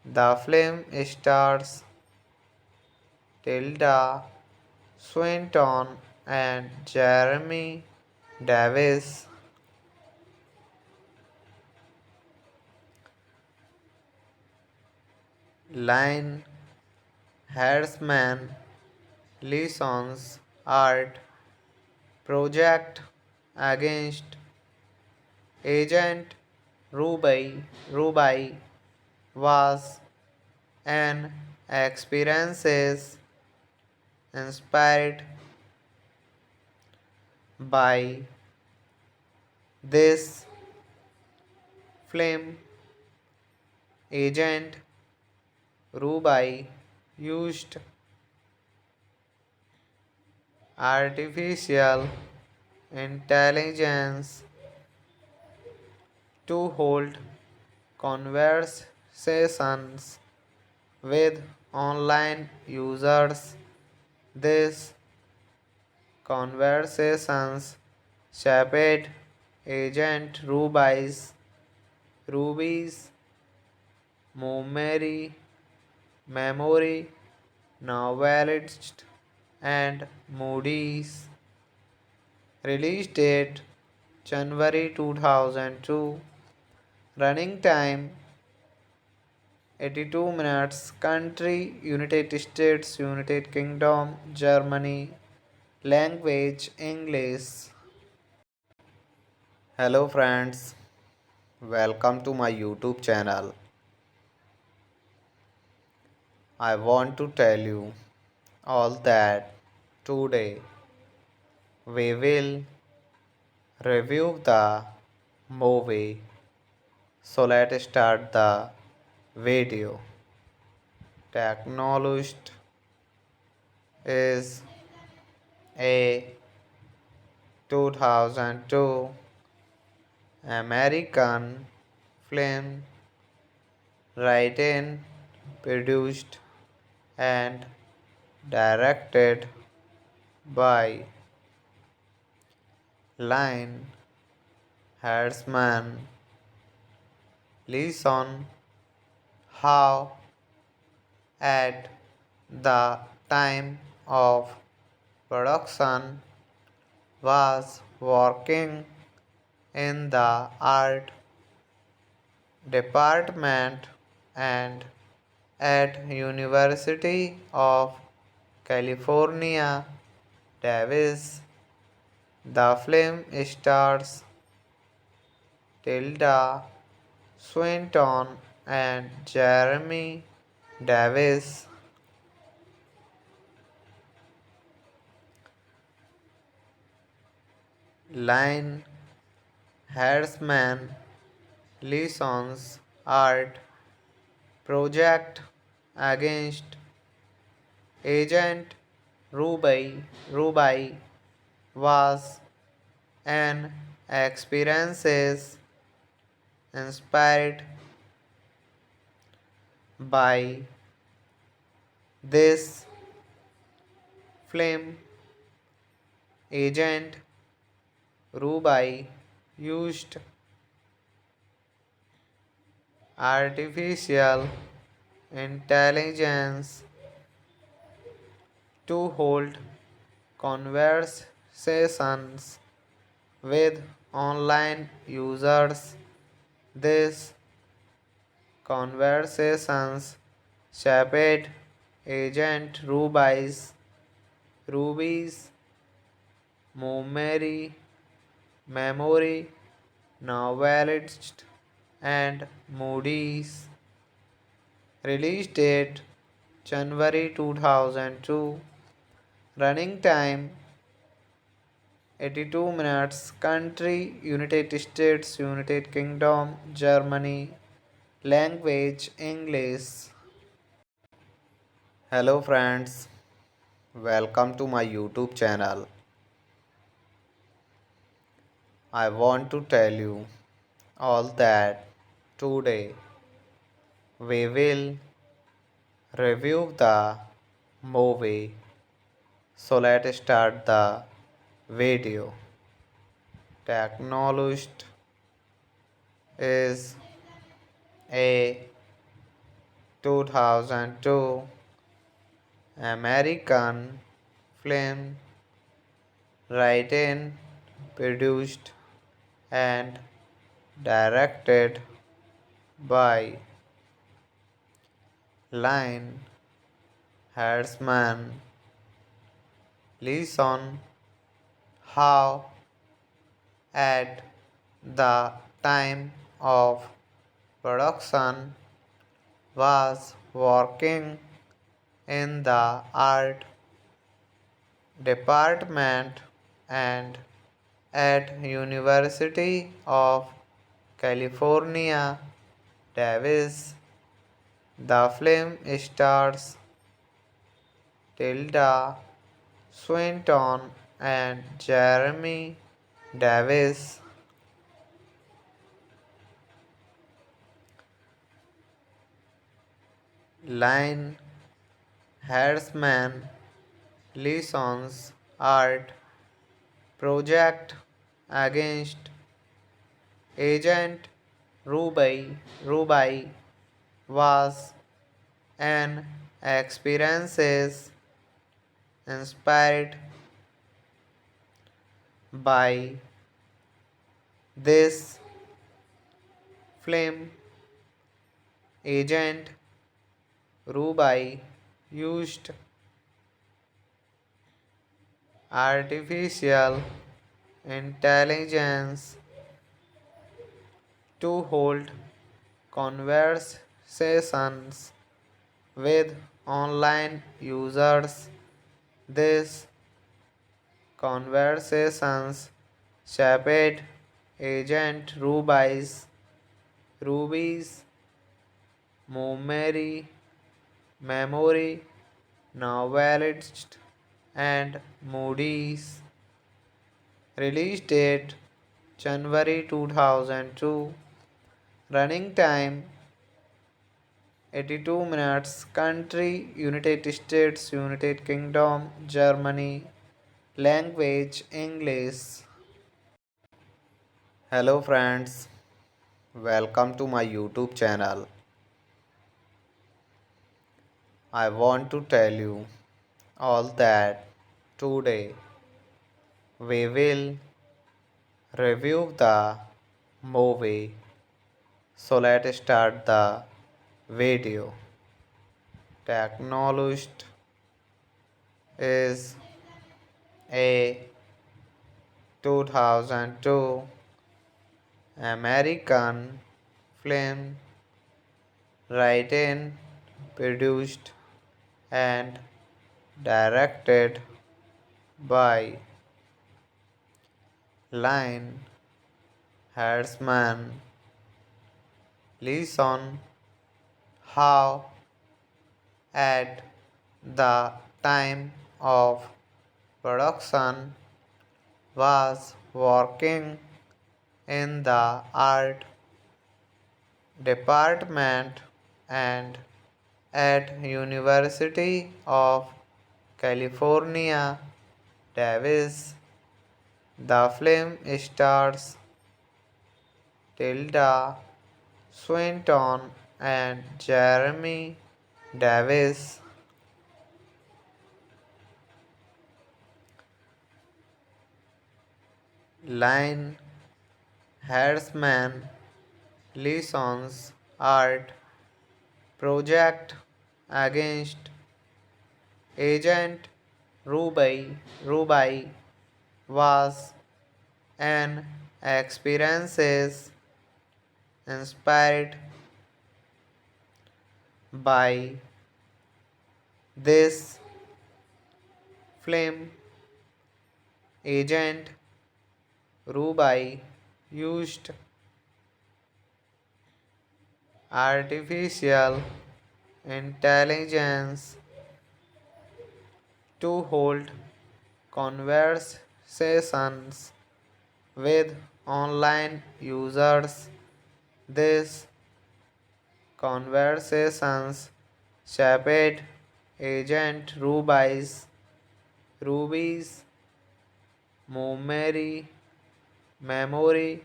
The film stars Tilda Swinton and Jeremy Davis. Line Hertzman Leeson's art project against Agent Rubai was an experiences inspired by this film. Agent Rubai used artificial intelligence to hold conversations with online users. These conversations shaped Agent Ruby's memory, knowledge, and Moody's release date January 2002. Running time 82 minutes. Country United States, United Kingdom, Germany. Language English. Hello friends, welcome to my YouTube channel. I want to tell you all that today we will review the movie. So let's start the video. Technologist is a 2002 American film written, produced, and directed by Line Hertzman. Listen how at the time of production was working in the art department and at University of California, Davis. The film stars Tilda Swinton and Jeremy Davis. Line Hertzman Lison's art project against Agent Rubai was an experiences inspired by this film. Agent Rubai used artificial intelligence to hold conversations with online users. These conversations shaped Agent Ruby's memory, knowledge, and Moody's release date January 2002. Running time 82 minutes. Country United States, United Kingdom, Germany. Language English. Hello friends, welcome to my YouTube channel. I want to tell you all that today we will review the movie. So let's start the video. Technologist is a 2002 American film written, produced, and directed by Line Hertzman. Listen how at the time of production was working in the art department and at University of California, Davis. The film stars Tilda Swinton and Jeremy Davis. Line Hertzman Leeson's art project against Agent Ruby was an experience inspired by this film. Agent Ruby used artificial intelligence to hold conversations with online users. These conversations shaped Agent Ruby's memory, novelist, and Moody's release date January 2002. Running time 82 minutes. Country United States, United Kingdom, Germany. Language English. Hello friends, welcome to my YouTube channel. I want to tell you all that today we will review the movie. So let's start the video. Technologist is a 2002 American film written, produced, and directed by Line Hertzman Leeson. How at the time of production was working in the art department and at University of California, Davis. The film stars Tilda Swinton and Jeremy Davis. Line Hertzman Leeson's art project against Agent Ruby was an experience inspired by this film. Agent Ruby used artificial intelligence to hold conversations with online users. These conversations shaped Agent Ruby's memory,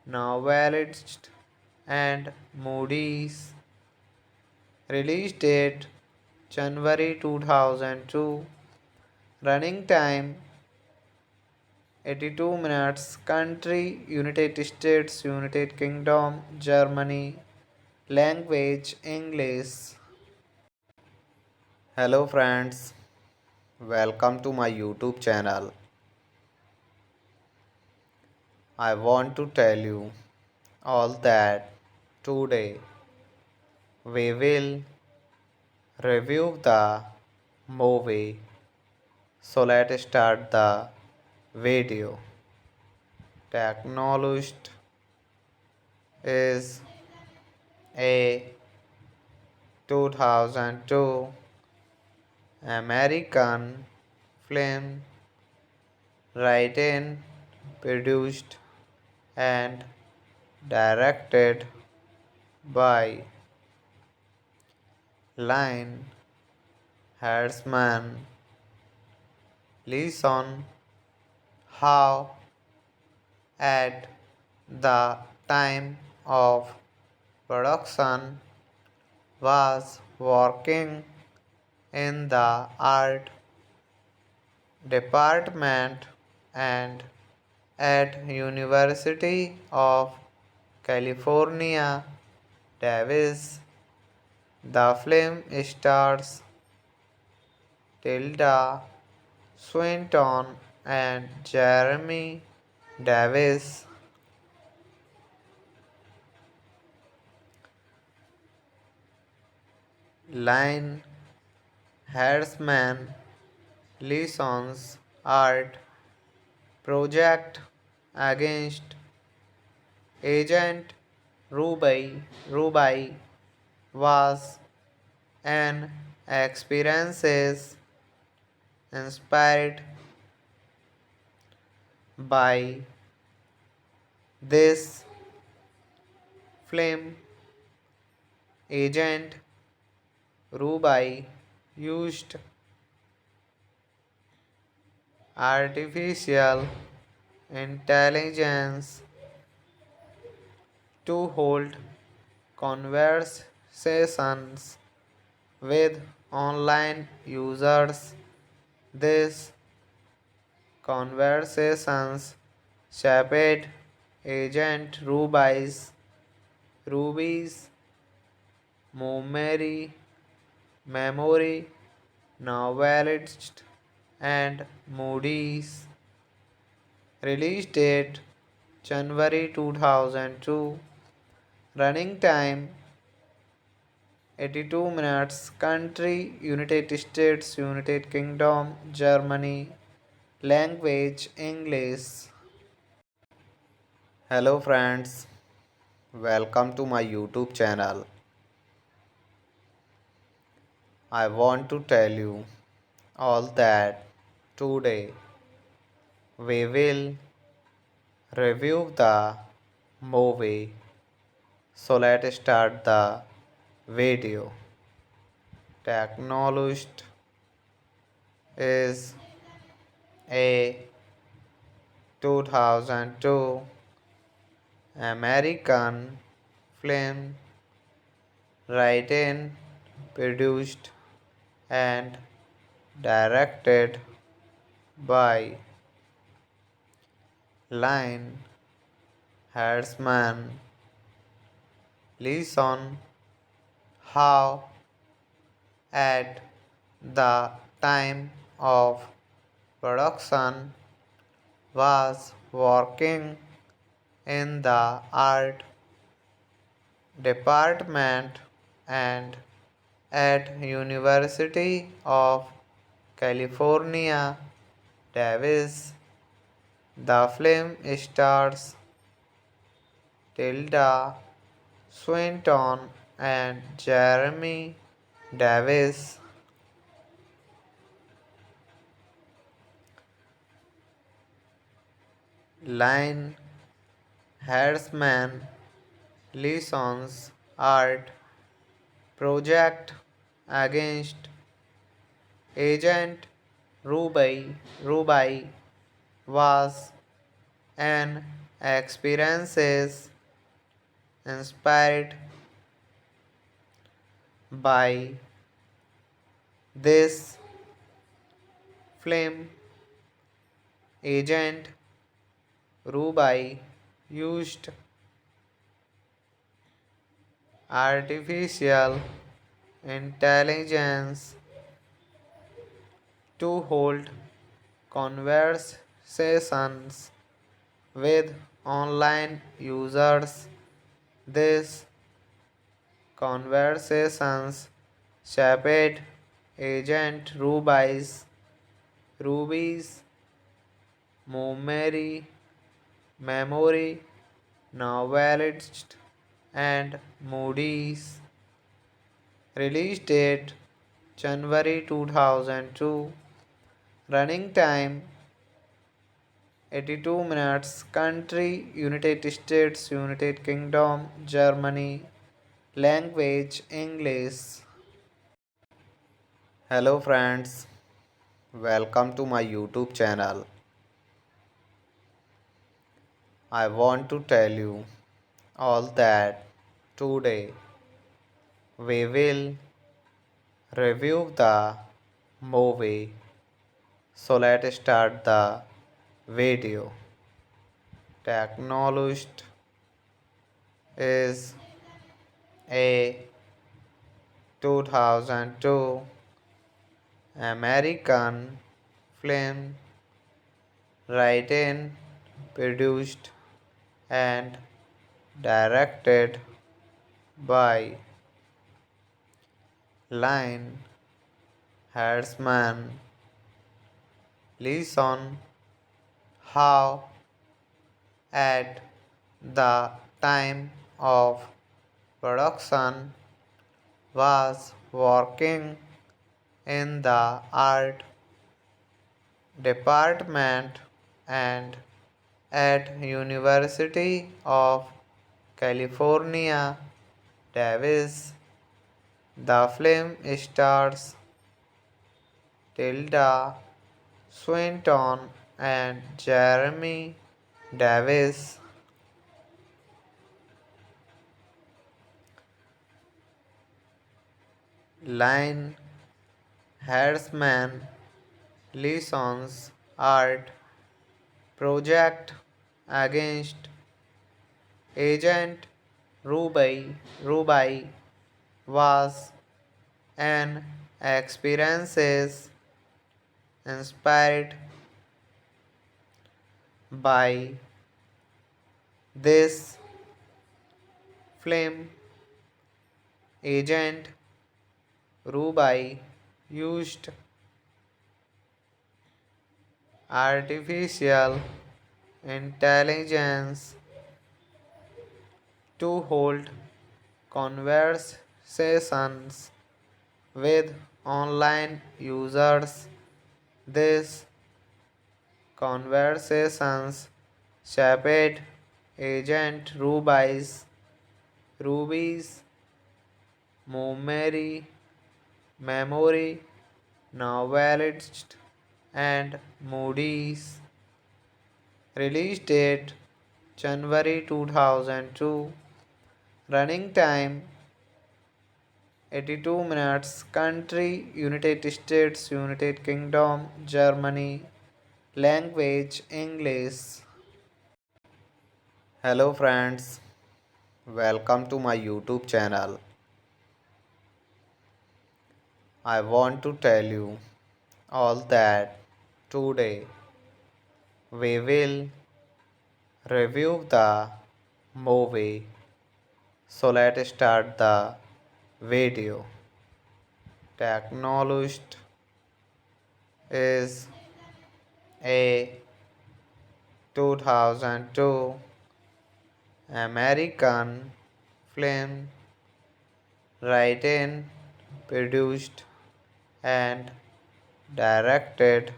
novelist, and Moody's release date January 2002. Running time 82 minutes. Country United States, United Kingdom, Germany. Language English. Hello friends, welcome to my YouTube channel. I want to tell you all that today. We will review the movie. So let's start the video. Technologist is a 2002 American film written, produced, and directed by Line Hertzman. Listen how at the time of production was working in the art department and at University of California, Davis. The film stars Tilda Swinton and Jeremy Davis. Line Hertzman Leeson's art project against Agent Ruby was an experience inspired by this film. Agent Ruby used artificial intelligence to hold conversations with online users. These conversations shaped Agent Ruby's memory, novelist, and Moody's. Release date January 2002. Running time 82 minutes. Country United States, United Kingdom, Germany. Language English. Hello friends, welcome to my YouTube channel. I want to tell you all that today we will review the movie. So let's start the video. Technologist is a 2002 American film written, produced, and directed by Line Hertzman. Listen how at the time of production was working in the art department and at University of California, Davis. The film stars Tilda Swinton and Jeremy Davis. Line Hertzman Leeson's art project against Agent Ruby was an experience inspired by this film. Agent Ruby used artificial intelligence to hold conversations with online users. These conversations shaped Agent Ruby's memory, novelist, and Moody's release date January 2002. Running time 82 minutes. Country United States, United Kingdom, Germany. Language English. Hello friends, welcome to my YouTube channel. I want to tell you all that today we will review the movie. So let's start the video. Technologist is a 2002 American film written, produced, and directed by Line Hertzman. Listen how at the time of production was working in the art department and at University of California, Davis. The film stars Tilda Swinton and Jeremy Davis. Line Hertzman Leeson's art project against Agent Ruby was an experience inspired by this film. Agent Ruby used artificial intelligence to hold conversations with online users. These conversations shaped Agent Ruby's memory, novelist, and Moody's release date January 2002. Running time 82 minutes. Country United States, United Kingdom, Germany. Language English. Hello friends, welcome to my YouTube channel. I want to tell you all that today we will review the movie. So let's start the video. Technologist is a 2002 American film written, produced, and directed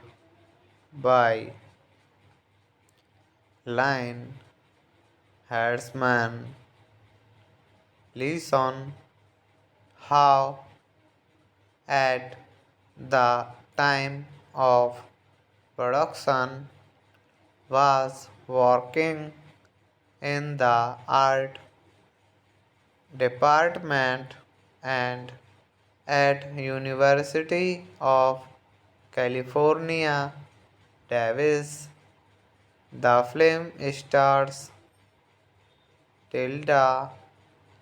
by Line Hertzman. Listen how at the time of production was working in the art department and at University of California, Davis. The film stars Tilda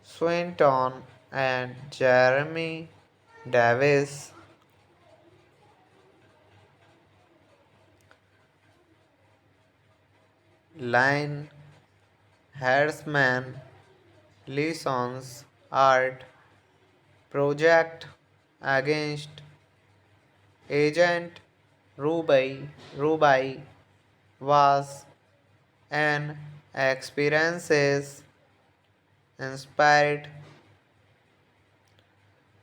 Swinton and Jeremy Davis. Line Hertzman Lison's art project against Agent Rubai was an experience inspired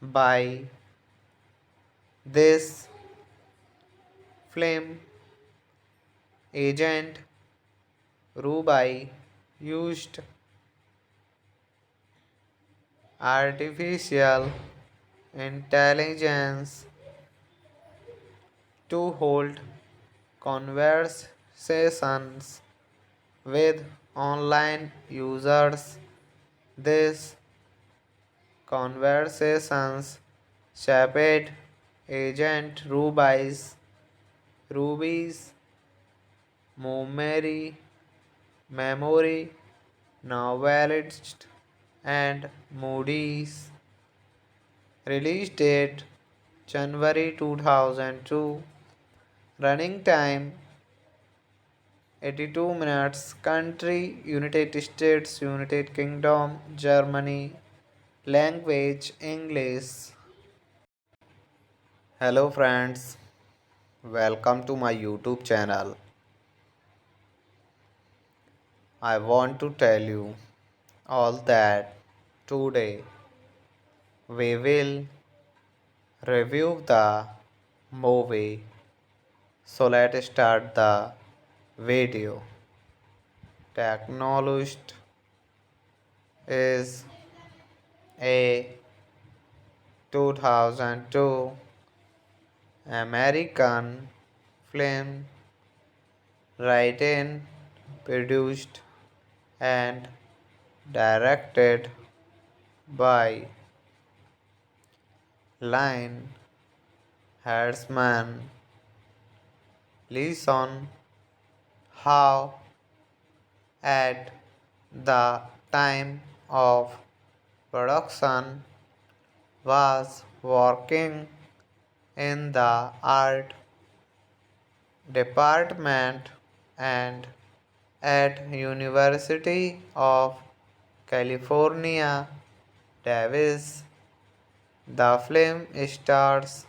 by this film. Agent Rubai used artificial intelligence to hold conversations with online users. These conversations shaped Agent Ruby's memory, novelist, and Moody's release date January 2002. Running time 82 minutes. Country United States, United Kingdom, Germany. Language English. Hello friends, welcome to my YouTube channel. I want to tell you all that today we will review the movie. So let's start the video. Technologist is a 2002 American film written, produced, and directed by Line Hertzman. Listen how at the time of production was working in the art department and at University of California, Davis. The film stars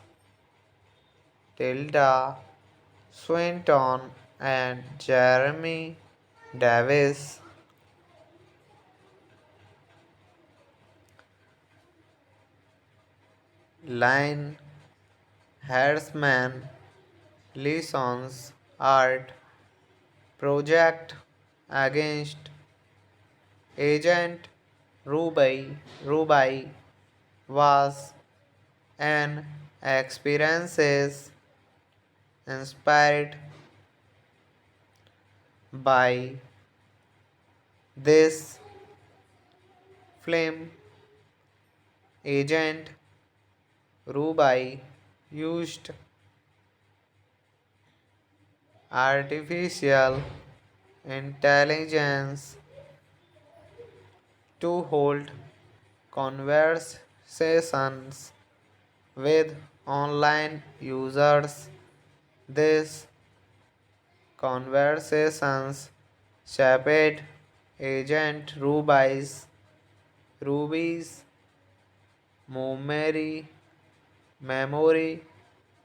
Tilda Swinton and Jeremy Davis. Line Hertzman Lison's art project against Agent Rubai was an experience inspired by this film. Agent Rubai used artificial intelligence to hold conversations with online users. These conversations shaped Agent Ruby's memory,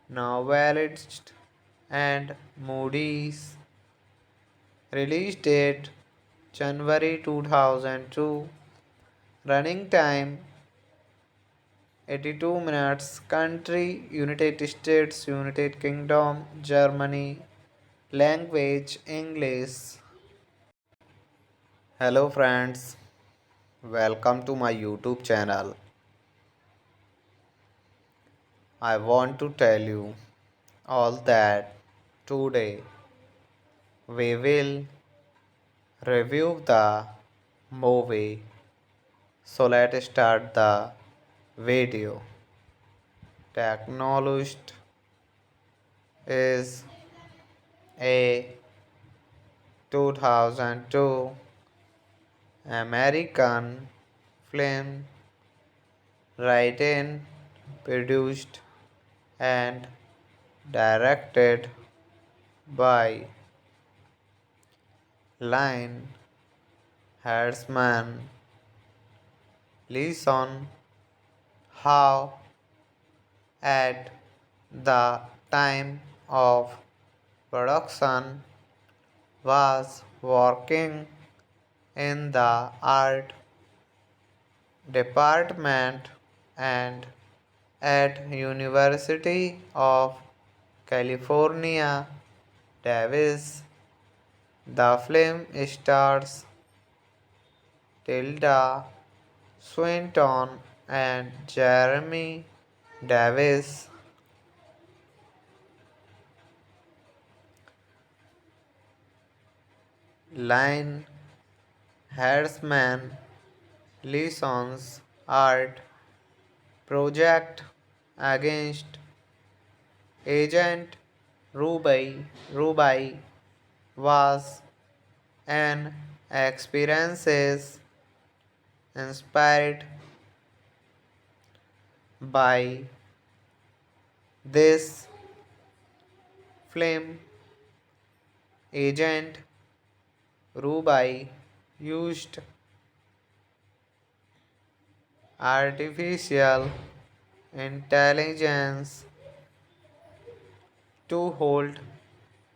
novelist, and Moody's release date January 2002. Running time 82 minutes. Country United States, United Kingdom, Germany. Language English. Hello friends, welcome to my YouTube channel. I want to tell you all that today we will review the movie. So let's start the video. Technologist is a 2002 American film written, produced, and directed by Line Hertzman. Listen how at the time of production was working in the art department and at University of California, Davis. The film stars Tilda Swinton and Jeremy Davis. Line Hertzman Leeson's art project against Agent Ruby was an experience inspired by this film. Agent Ruby used artificial intelligence to hold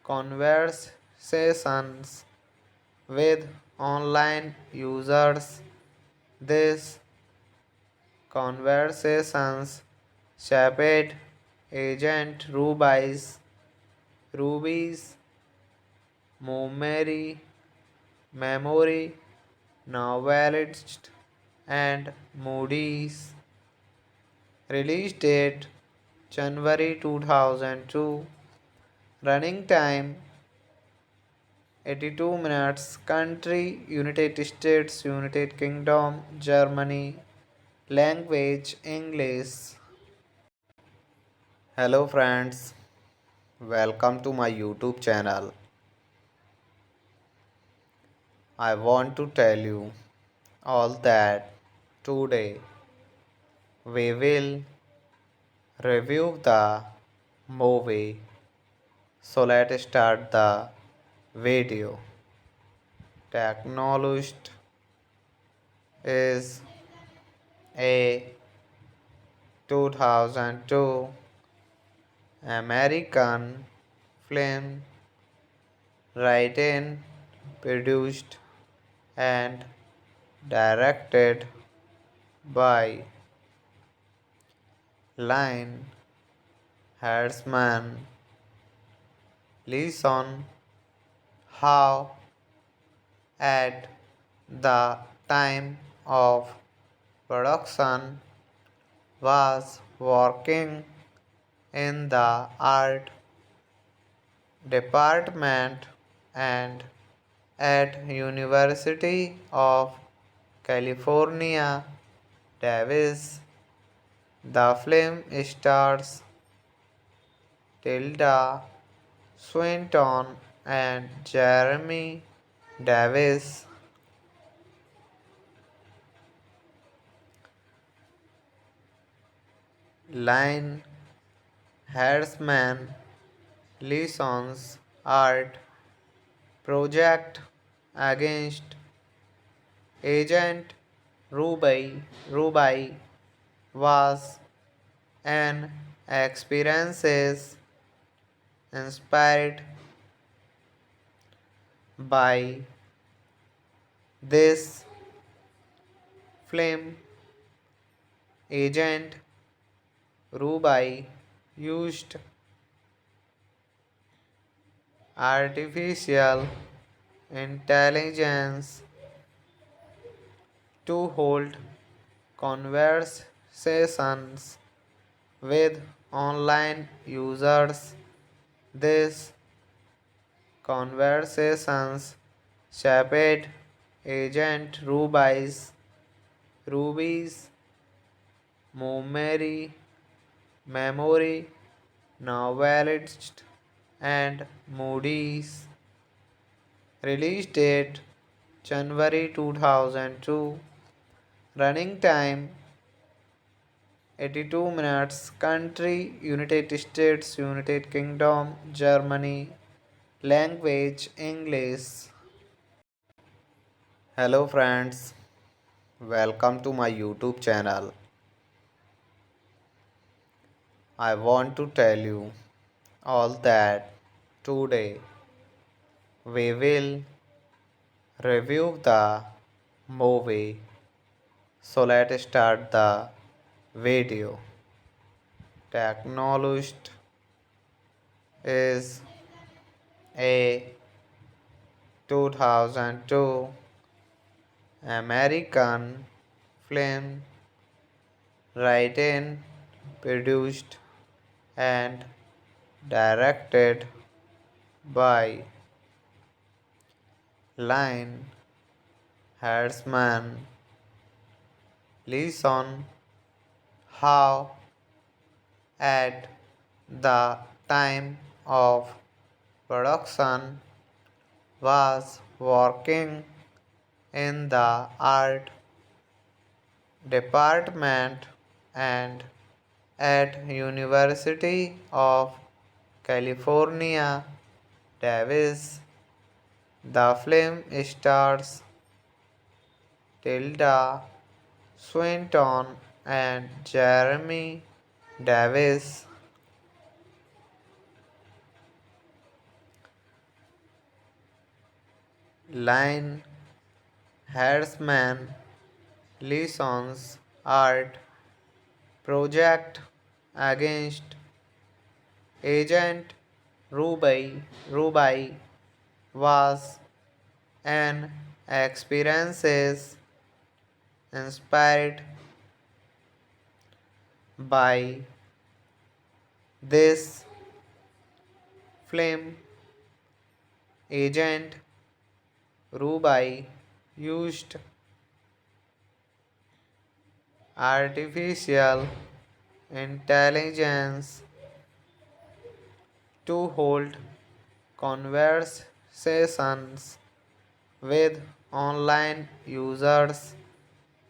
conversations with online users. These conversations shaped Agent Ruby's memory, novelist, and Moody's. Release date January 2002. Running time 82 minutes. Country United States, United Kingdom, Germany. Language English. Hello friends, welcome to my YouTube channel. I want to tell you all that today we will review the movie. So let's start the video. Technologist is a 2002 American film written, produced, and directed by Line Hertzman. Listen how at the time of production was working in the art department and at University of California, Davis. The film stars Tilda Swinton and Jeremy Davis. Line Hertzman Leeson's art project against Agent Ruby was an experience inspired by this film. Agent Ruby used artificial intelligence to hold conversations with online users. These conversations shaped Agent Ruby's memory, novelist, and Moody's. Release date January 2002. Running time 82 minutes. Country United States, United Kingdom, Germany. Language English. Hello friends, Welcome to my YouTube channel. I want to tell you all that today we will review the movie. So let's start the video. Technologist is a 2002 American film written, produced, and directed by Line Hertzman. Listen how at the time of production was working in the art department and at University of California, Davis. The film stars Tilda Swinton and Jeremy Davis. Line Hertzman Lison's art project against Agent Ruby was an experience inspired by this film. Agent Ruby used artificial intelligence to hold conversations with online users.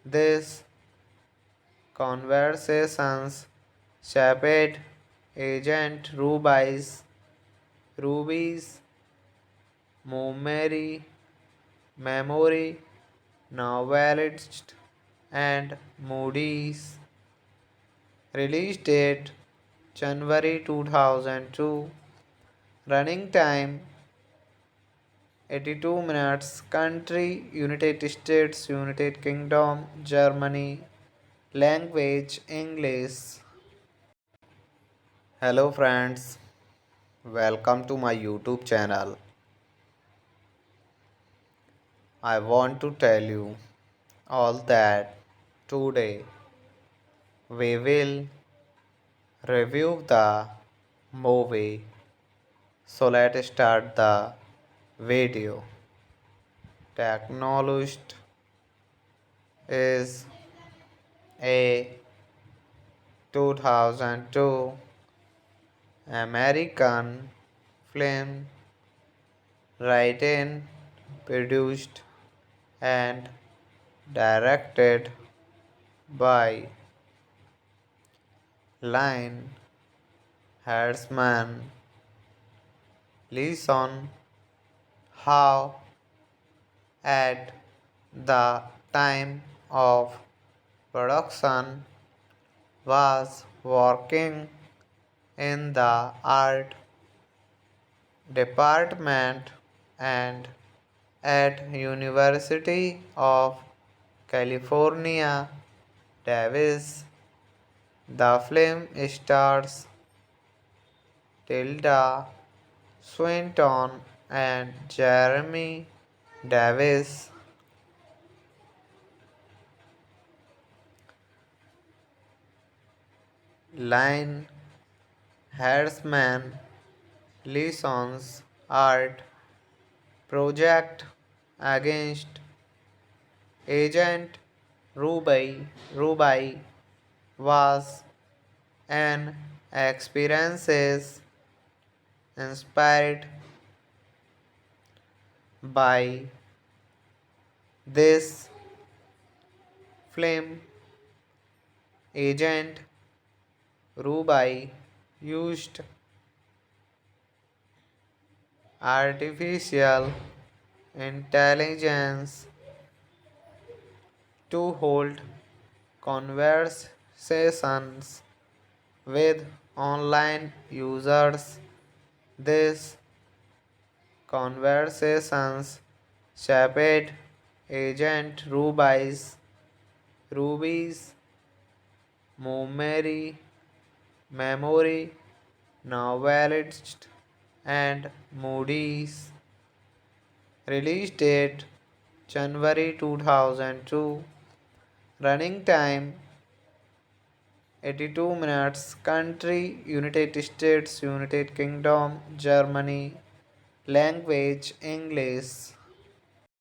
These conversations shaped Agent Ruby's memory, novelist, and Moody's release date January 2002. Running time 82 minutes. Country United States, United Kingdom, Germany. Language English. Hello friends, welcome to my YouTube channel. I want to tell you all that today we will review the movie. So let's start the video. Technologist is a 2002 American film written, produced, and directed by Line Hertzman. Listen how at the time of production was working in the art department and at University of California, Davis. The film stars Tilda Swinton and Jeremy Davis. Line Hertzman Lison's art project against Agent Ruby was an experience inspired by this film. Agent Ruby used artificial intelligence to hold conversations with online users. These conversations shaped Agent Ruby's memory, novelist, and Moody's release date January 2002. Running time 82 minutes. Country United States, United Kingdom, Germany. Language English.